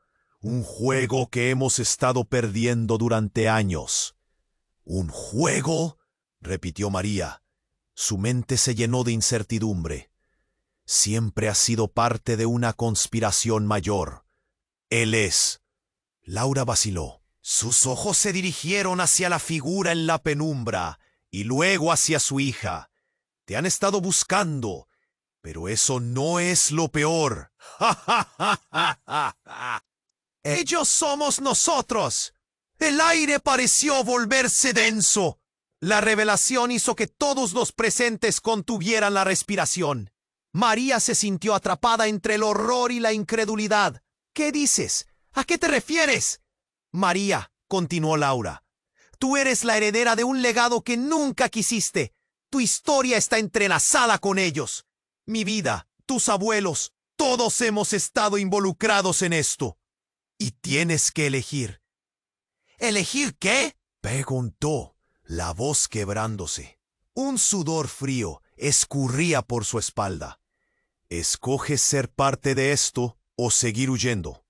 que hemos estado perdiendo durante años. «¿Un juego?», repitió María. Su mente se llenó de incertidumbre. Siempre ha sido parte de una conspiración mayor. Él es. Laura vaciló. Sus ojos se dirigieron hacia la figura en la penumbra y luego hacia su hija. Te han estado buscando, pero eso no es lo peor. ¡Ellos somos nosotros! El aire pareció volverse denso. La revelación hizo que todos los presentes contuvieran la respiración. María se sintió atrapada entre el horror y la incredulidad. ¿Qué dices? ¿A qué te refieres? María, continuó Laura, tú eres la heredera de un legado que nunca quisiste. Tu historia está entrelazada con ellos. Mi vida, tus abuelos, todos hemos estado involucrados en esto. Y tienes que elegir. ¿Elegir qué?, preguntó, la voz quebrándose. Un sudor frío escurría por su espalda. ¿Escoges ser parte de esto o seguir huyendo?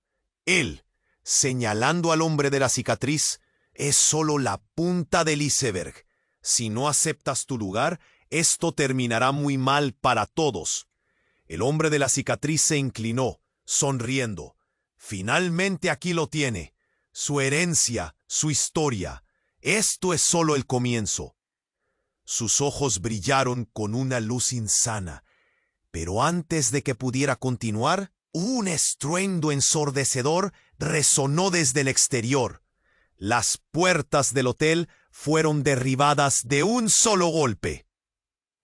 Él, señalando al hombre de la cicatriz, es solo la punta del iceberg. Si no aceptas tu lugar, esto terminará muy mal para todos. El hombre de la cicatriz se inclinó, sonriendo. Finalmente aquí lo tiene. Su herencia, su historia. Esto es solo el comienzo. Sus ojos brillaron con una luz insana. Pero antes de que pudiera continuar, un estruendo ensordecedor resonó desde el exterior. Las puertas del hotel fueron derribadas de un solo golpe.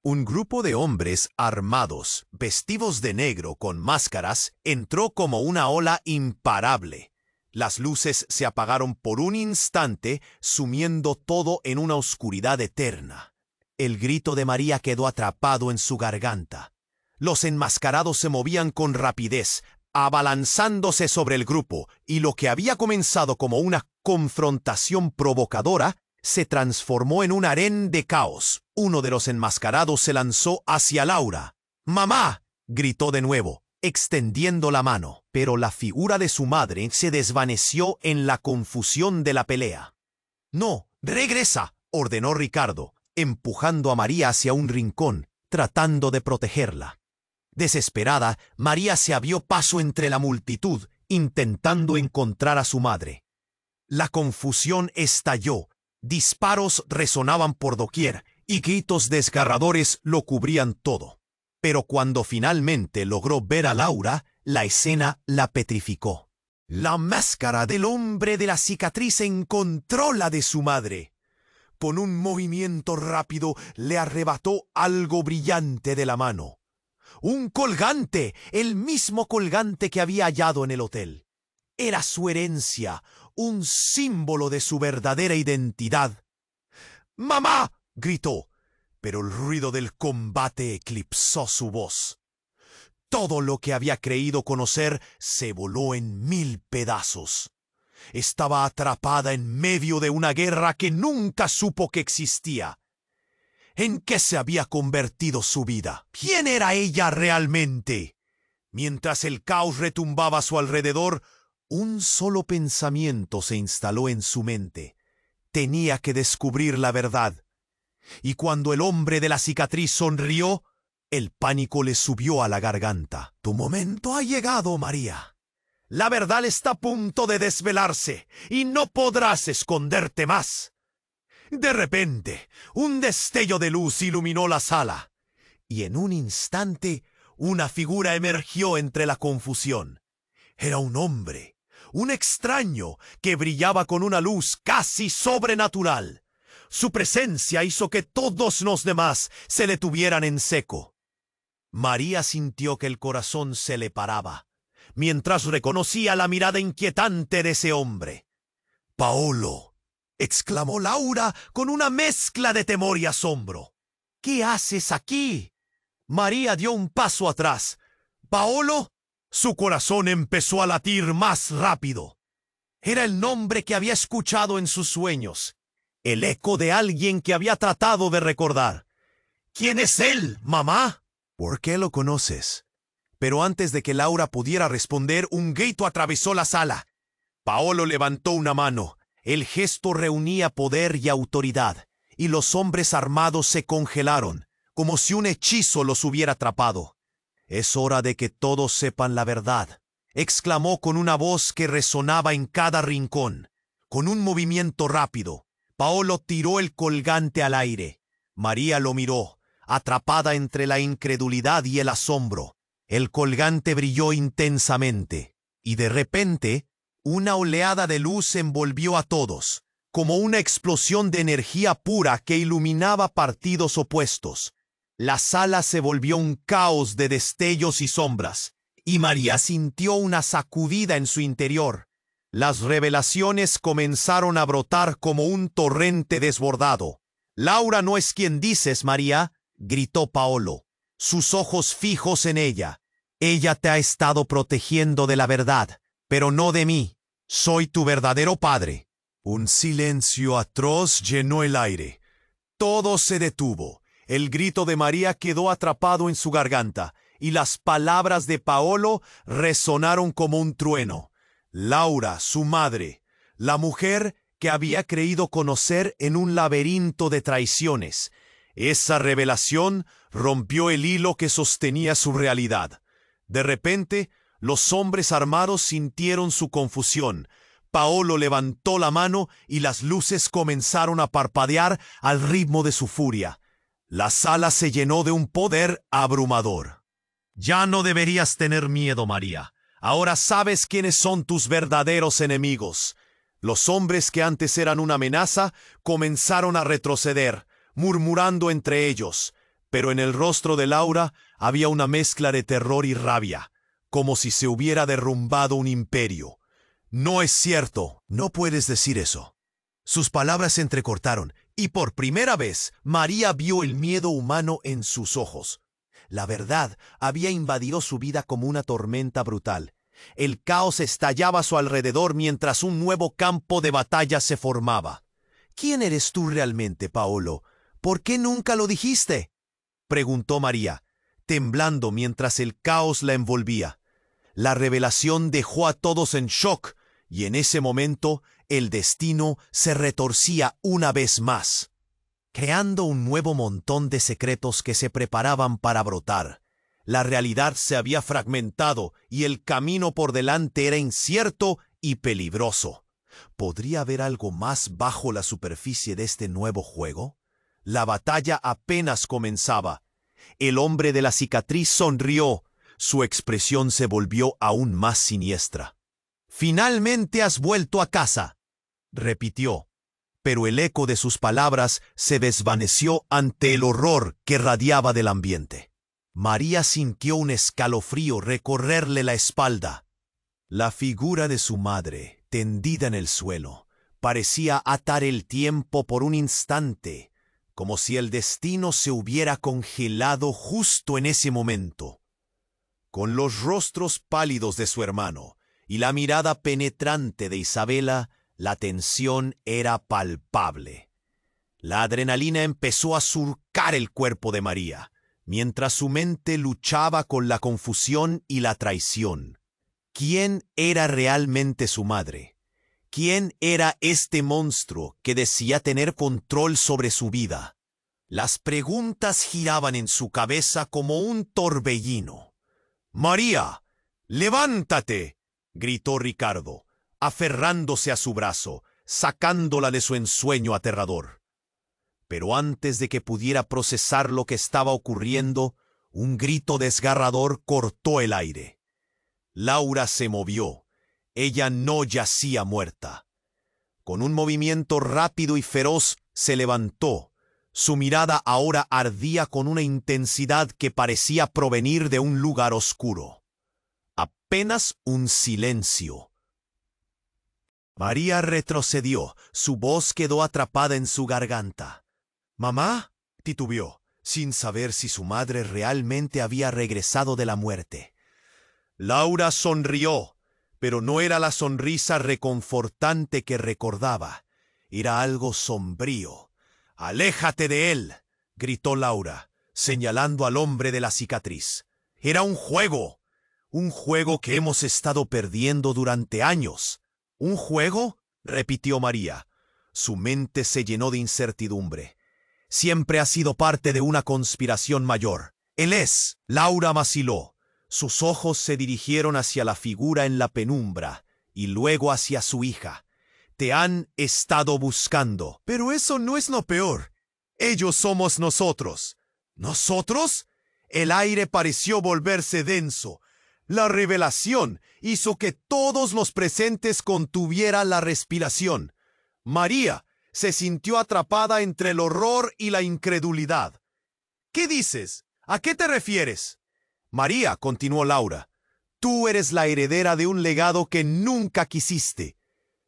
Un grupo de hombres armados, vestidos de negro con máscaras, entró como una ola imparable. Las luces se apagaron por un instante, sumiendo todo en una oscuridad eterna. El grito de María quedó atrapado en su garganta. Los enmascarados se movían con rapidez, abalanzándose sobre el grupo, y lo que había comenzado como una confrontación provocadora se transformó en un harén de caos. Uno de los enmascarados se lanzó hacia Laura. «¡Mamá!», gritó de nuevo, extendiendo la mano, pero la figura de su madre se desvaneció en la confusión de la pelea. «No, regresa», ordenó Ricardo, empujando a María hacia un rincón, tratando de protegerla. Desesperada, María se abrió paso entre la multitud, intentando encontrar a su madre. La confusión estalló. Disparos resonaban por doquier y gritos desgarradores lo cubrían todo. Pero cuando finalmente logró ver a Laura, la escena la petrificó. La máscara del hombre de la cicatriz encontró la de su madre. Con un movimiento rápido le arrebató algo brillante de la mano. Un colgante, el mismo colgante que había hallado en el hotel. Era su herencia, un símbolo de su verdadera identidad. «¡Mamá!», gritó, pero el ruido del combate eclipsó su voz. Todo lo que había creído conocer se voló en 1000 pedazos. Estaba atrapada en medio de una guerra que nunca supo que existía. ¿En qué se había convertido su vida? ¿Quién era ella realmente? Mientras el caos retumbaba a su alrededor, un solo pensamiento se instaló en su mente. Tenía que descubrir la verdad. Y cuando el hombre de la cicatriz sonrió, el pánico le subió a la garganta. «Tu momento ha llegado, María. La verdad está a punto de desvelarse y no podrás esconderte más». De repente, un destello de luz iluminó la sala, y en un instante una figura emergió entre la confusión. Era un hombre, un extraño, que brillaba con una luz casi sobrenatural. Su presencia hizo que todos los demás se detuvieran en seco. María sintió que el corazón se le paraba, mientras reconocía la mirada inquietante de ese hombre. «Paolo», exclamó Laura con una mezcla de temor y asombro. «¿Qué haces aquí?» María dio un paso atrás. «¿Paolo?» Su corazón empezó a latir más rápido. Era el nombre que había escuchado en sus sueños, el eco de alguien que había tratado de recordar. «¿Quién es él, mamá?» «¿Por qué lo conoces?» Pero antes de que Laura pudiera responder, un grito atravesó la sala. Paolo levantó una mano. El gesto reunía poder y autoridad, y los hombres armados se congelaron, como si un hechizo los hubiera atrapado. «Es hora de que todos sepan la verdad», exclamó con una voz que resonaba en cada rincón. Con un movimiento rápido, Paolo tiró el colgante al aire. María lo miró, atrapada entre la incredulidad y el asombro. El colgante brilló intensamente, y de repente, una oleada de luz envolvió a todos, como una explosión de energía pura que iluminaba partidos opuestos. La sala se volvió un caos de destellos y sombras, y María sintió una sacudida en su interior. Las revelaciones comenzaron a brotar como un torrente desbordado. «Laura no es quien dices, María», gritó Paolo, sus ojos fijos en ella. «Ella te ha estado protegiendo de la verdad, pero no de mí. Soy tu verdadero padre». Un silencio atroz llenó el aire. Todo se detuvo. El grito de María quedó atrapado en su garganta, y las palabras de Paolo resonaron como un trueno. Laura, su madre, la mujer que había creído conocer en un laberinto de traiciones. Esa revelación rompió el hilo que sostenía su realidad. De repente, los hombres armados sintieron su confusión. Paolo levantó la mano y las luces comenzaron a parpadear al ritmo de su furia. La sala se llenó de un poder abrumador. «Ya no deberías tener miedo, María. Ahora sabes quiénes son tus verdaderos enemigos». Los hombres que antes eran una amenaza comenzaron a retroceder, murmurando entre ellos, pero en el rostro de Laura había una mezcla de terror y rabia, como si se hubiera derrumbado un imperio. «No es cierto, no puedes decir eso». Sus palabras se entrecortaron, y por primera vez María vio el miedo humano en sus ojos. La verdad había invadido su vida como una tormenta brutal. El caos estallaba a su alrededor mientras un nuevo campo de batalla se formaba. «¿Quién eres tú realmente, Paolo? ¿Por qué nunca lo dijiste?», preguntó María, temblando mientras el caos la envolvía. La revelación dejó a todos en shock, y en ese momento el destino se retorcía una vez más, creando un nuevo montón de secretos que se preparaban para brotar. La realidad se había fragmentado y el camino por delante era incierto y peligroso. ¿Podría haber algo más bajo la superficie de este nuevo juego? La batalla apenas comenzaba. El hombre de la cicatriz sonrió. Su expresión se volvió aún más siniestra. «Finalmente has vuelto a casa», repitió, pero el eco de sus palabras se desvaneció ante el horror que radiaba del ambiente. María sintió un escalofrío recorrerle la espalda. La figura de su madre, tendida en el suelo, parecía atar el tiempo por un instante, como si el destino se hubiera congelado justo en ese momento. Con los rostros pálidos de su hermano y la mirada penetrante de Isabela, la tensión era palpable. La adrenalina empezó a surcar el cuerpo de María, mientras su mente luchaba con la confusión y la traición. ¿Quién era realmente su madre? ¿Quién era este monstruo que decía tener control sobre su vida? Las preguntas giraban en su cabeza como un torbellino. «María, levántate», gritó Ricardo, aferrándose a su brazo, sacándola de su ensueño aterrador. Pero antes de que pudiera procesar lo que estaba ocurriendo, un grito desgarrador cortó el aire. Laura se movió. Ella no yacía muerta. Con un movimiento rápido y feroz, se levantó. Su mirada ahora ardía con una intensidad que parecía provenir de un lugar oscuro. Apenas un silencio. María retrocedió. Su voz quedó atrapada en su garganta. «¿Mamá?», titubeó, sin saber si su madre realmente había regresado de la muerte. Laura sonrió, pero no era la sonrisa reconfortante que recordaba. Era algo sombrío. «¡Aléjate de él!», gritó Laura, señalando al hombre de la cicatriz. «Era un juego que hemos estado perdiendo durante años». «¿Un juego?», repitió María. Su mente se llenó de incertidumbre. «Siempre ha sido parte de una conspiración mayor. Él es». Laura vaciló. Sus ojos se dirigieron hacia la figura en la penumbra y luego hacia su hija. «Te han estado buscando». «Pero eso no es lo peor. Ellos somos nosotros». «¿Nosotros?». El aire pareció volverse denso. La revelación hizo que todos los presentes contuvieran la respiración. María se sintió atrapada entre el horror y la incredulidad. «¿Qué dices? ¿A qué te refieres?». «María», continuó Laura, «tú eres la heredera de un legado que nunca quisiste.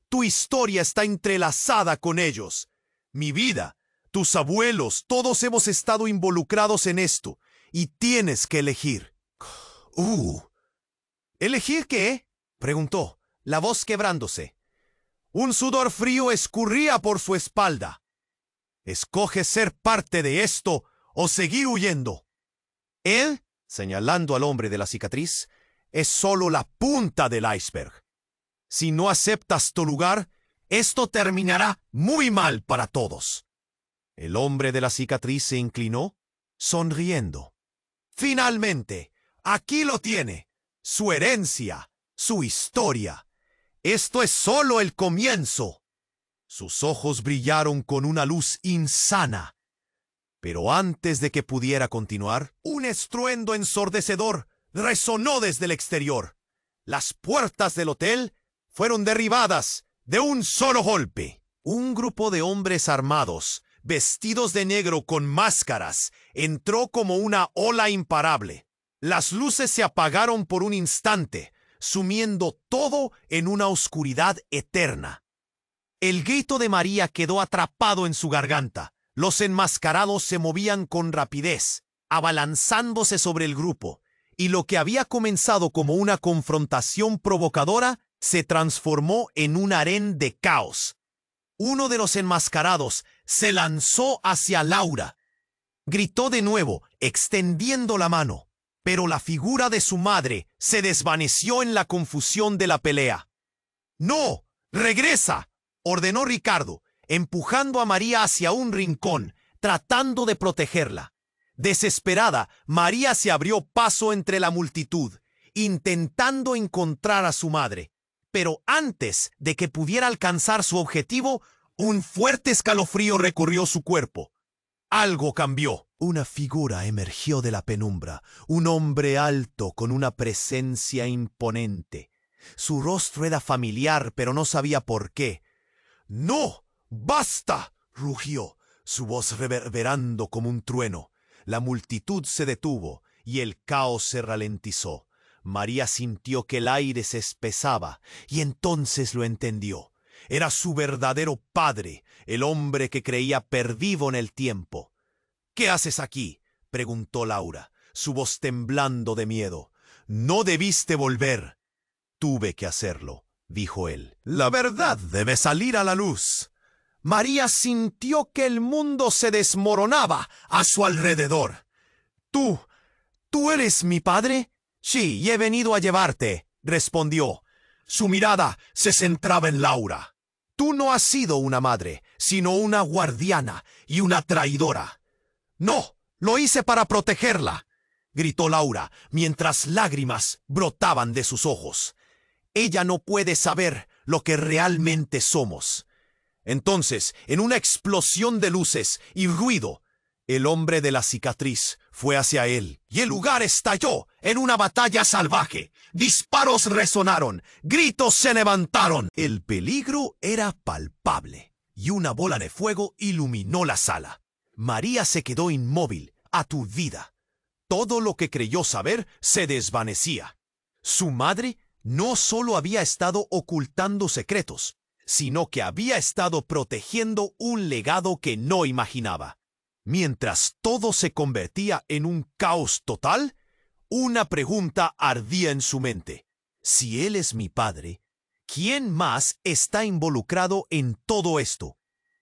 Tu historia está entrelazada con ellos. Mi vida, tus abuelos, todos hemos estado involucrados en esto, y tienes que elegir». «¿Elegir qué?», preguntó, la voz quebrándose. Un sudor frío escurría por su espalda. «Escoge ser parte de esto o seguir huyendo». «Él», señalando al hombre de la cicatriz, «es solo la punta del iceberg. Si no aceptas tu lugar, esto terminará muy mal para todos». El hombre de la cicatriz se inclinó, sonriendo. «Finalmente, aquí lo tiene. Su herencia, su historia. Esto es solo el comienzo». Sus ojos brillaron con una luz insana. Pero antes de que pudiera continuar, un estruendo ensordecedor resonó desde el exterior. Las puertas del hotel fueron derribadas de un solo golpe. Un grupo de hombres armados, vestidos de negro con máscaras, entró como una ola imparable. Las luces se apagaron por un instante, sumiendo todo en una oscuridad eterna. El grito de María quedó atrapado en su garganta. Los enmascarados se movían con rapidez, abalanzándose sobre el grupo, y lo que había comenzado como una confrontación provocadora se transformó en un harén de caos. Uno de los enmascarados se lanzó hacia Laura. Gritó de nuevo, extendiendo la mano. Pero la figura de su madre se desvaneció en la confusión de la pelea. «¡No! ¡Regresa!», ordenó Ricardo, empujando a María hacia un rincón, tratando de protegerla. Desesperada, María se abrió paso entre la multitud, intentando encontrar a su madre. Pero antes de que pudiera alcanzar su objetivo, un fuerte escalofrío recorrió su cuerpo. Algo cambió. Una figura emergió de la penumbra, un hombre alto con una presencia imponente. Su rostro era familiar, pero no sabía por qué. «¡No! ¡Basta!», rugió, su voz reverberando como un trueno. La multitud se detuvo y el caos se ralentizó. María sintió que el aire se espesaba y entonces lo entendió. Era su verdadero padre, el hombre que creía perdido en el tiempo. «¿Qué haces aquí?», preguntó Laura, su voz temblando de miedo. «No debiste volver». «Tuve que hacerlo», dijo él. «La verdad debe salir a la luz». María sintió que el mundo se desmoronaba a su alrededor. ¿Tú eres mi padre?» «Sí, y he venido a llevarte», respondió. Su mirada se centraba en Laura. «Tú no has sido una madre, sino una guardiana y una traidora». «No, lo hice para protegerla», gritó Laura, mientras lágrimas brotaban de sus ojos. «Ella no puede saber lo que realmente somos». Entonces, en una explosión de luces y ruido, el hombre de la cicatriz fue hacia él, y el lugar estalló en una batalla salvaje. Disparos resonaron, gritos se levantaron. El peligro era palpable, y una bola de fuego iluminó la sala. María se quedó inmóvil, aturdida. Todo lo que creyó saber se desvanecía. Su madre no solo había estado ocultando secretos, sino que había estado protegiendo un legado que no imaginaba. Mientras todo se convertía en un caos total, una pregunta ardía en su mente. Si él es mi padre, ¿quién más está involucrado en todo esto?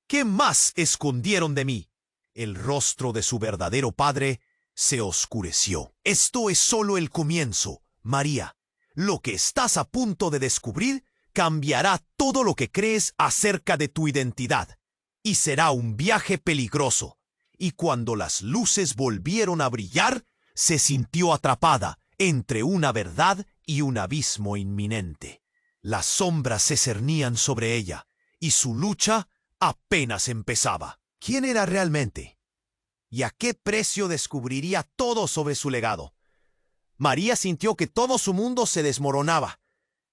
¿Qué más escondieron de mí? El rostro de su verdadero padre se oscureció. Esto es solo el comienzo, María. Lo que estás a punto de descubrir cambiará todo lo que crees acerca de tu identidad. Y será un viaje peligroso. Y cuando las luces volvieron a brillar, se sintió atrapada entre una verdad y un abismo inminente. Las sombras se cernían sobre ella, y su lucha apenas empezaba. ¿Quién era realmente? ¿Y a qué precio descubriría todo sobre su legado? María sintió que todo su mundo se desmoronaba.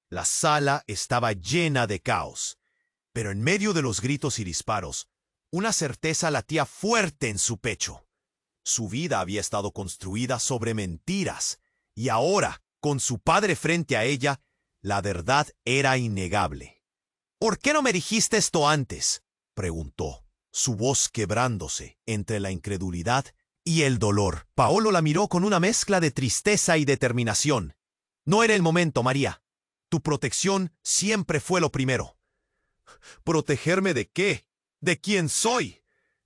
La sala estaba llena de caos, pero en medio de los gritos y disparos, una certeza latía fuerte en su pecho. Su vida había estado construida sobre mentiras, y ahora, con su padre frente a ella, la verdad era innegable. ¿Por qué no me dijiste esto antes?, preguntó, su voz quebrándose entre la incredulidad y el dolor. Paolo la miró con una mezcla de tristeza y determinación. No era el momento, María. Tu protección siempre fue lo primero. ¿Protegerme de qué? ¿De quién soy?,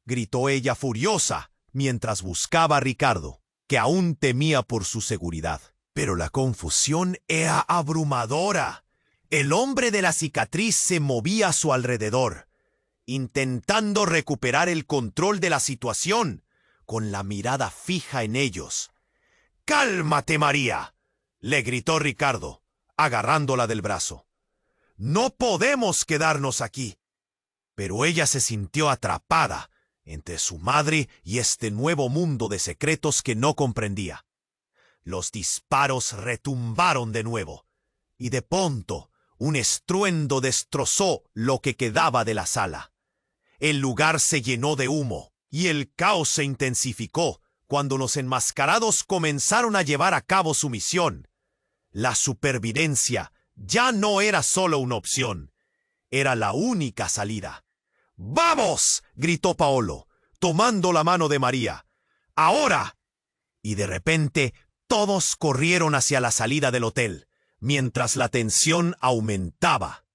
gritó ella furiosa, mientras buscaba a Ricardo, que aún temía por su seguridad. Pero la confusión era abrumadora. El hombre de la cicatriz se movía a su alrededor, intentando recuperar el control de la situación, con la mirada fija en ellos. «¡Cálmate, María!», le gritó Ricardo, agarrándola del brazo. «No podemos quedarnos aquí». Pero ella se sintió atrapada entre su madre y este nuevo mundo de secretos que no comprendía. Los disparos retumbaron de nuevo, y de pronto un estruendo destrozó lo que quedaba de la sala. El lugar se llenó de humo, y el caos se intensificó cuando los enmascarados comenzaron a llevar a cabo su misión. La supervivencia ya no era solo una opción, era la única salida. «¡Vamos!», gritó Paolo, tomando la mano de María. «¡Ahora!». Y de repente todos corrieron hacia la salida del hotel, mientras la tensión aumentaba.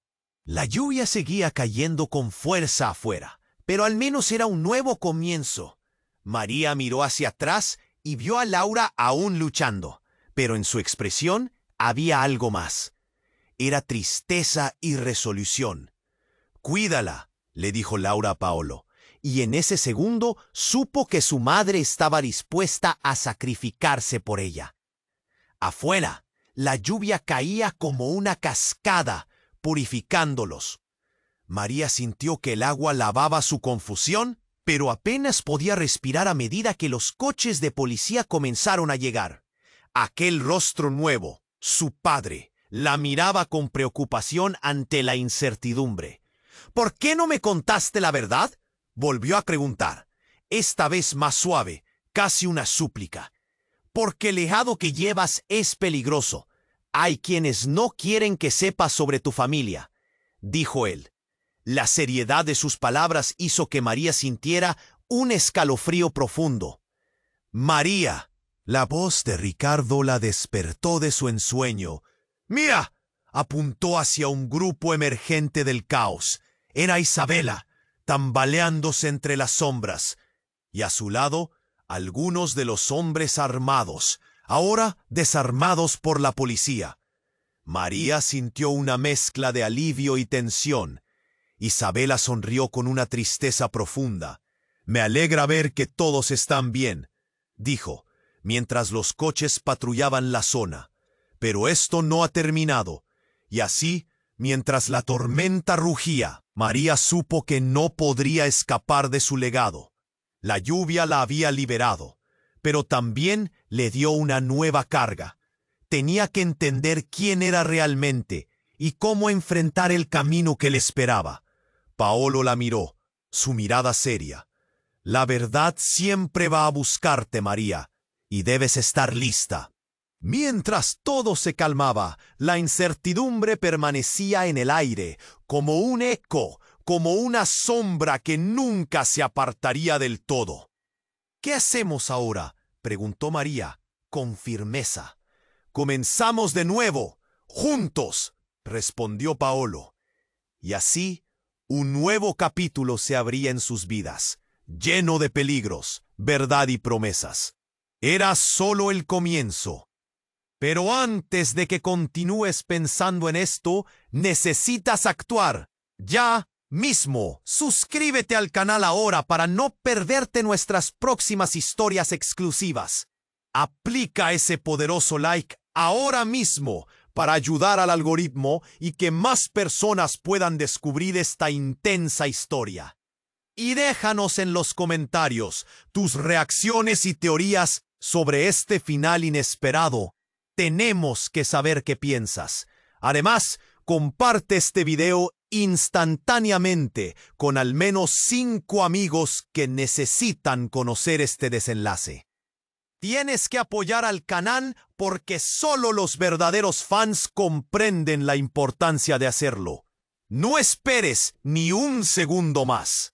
La lluvia seguía cayendo con fuerza afuera, pero al menos era un nuevo comienzo. María miró hacia atrás y vio a Laura aún luchando, pero en su expresión había algo más. Era tristeza y resolución. «Cuídala», le dijo Laura a Paolo, y en ese segundo supo que su madre estaba dispuesta a sacrificarse por ella. Afuera, la lluvia caía como una cascada, purificándolos. María sintió que el agua lavaba su confusión, pero apenas podía respirar a medida que los coches de policía comenzaron a llegar. Aquel rostro nuevo, su padre, la miraba con preocupación ante la incertidumbre. «¿Por qué no me contaste la verdad?», volvió a preguntar, esta vez más suave, casi una súplica. «Porque el legado que llevas es peligroso. Hay quienes no quieren que sepas sobre tu familia», dijo él. La seriedad de sus palabras hizo que María sintiera un escalofrío profundo. «María», la voz de Ricardo la despertó de su ensueño. «¡Mira!», apuntó hacia un grupo emergente del caos. Era Isabela, tambaleándose entre las sombras, y a su lado algunos de los hombres armados, ahora desarmados por la policía. María sintió una mezcla de alivio y tensión. Isabela sonrió con una tristeza profunda. «Me alegra ver que todos están bien», dijo, mientras los coches patrullaban la zona. «Pero esto no ha terminado», y así, mientras la tormenta rugía, María supo que no podría escapar de su legado. La lluvia la había liberado, pero también le dio una nueva carga. Tenía que entender quién era realmente y cómo enfrentar el camino que le esperaba. Paolo la miró, su mirada seria. La verdad siempre va a buscarte, María, y debes estar lista. Mientras todo se calmaba, la incertidumbre permanecía en el aire, como un eco, como una sombra que nunca se apartaría del todo. ¿Qué hacemos ahora?, preguntó María, con firmeza. «Comenzamos de nuevo, juntos», respondió Paolo. Y así, un nuevo capítulo se abría en sus vidas, lleno de peligros, verdad y promesas. Era solo el comienzo. Pero antes de que continúes pensando en esto, necesitas actuar. Ya mismo, suscríbete al canal ahora para no perderte nuestras próximas historias exclusivas. Aplica ese poderoso like ahora mismo para ayudar al algoritmo y que más personas puedan descubrir esta intensa historia. Y déjanos en los comentarios tus reacciones y teorías sobre este final inesperado. Tenemos que saber qué piensas. Además, comparte este video instantáneamente con al menos 5 amigos que necesitan conocer este desenlace. Tienes que apoyar al canal porque solo los verdaderos fans comprenden la importancia de hacerlo. No esperes ni un segundo más.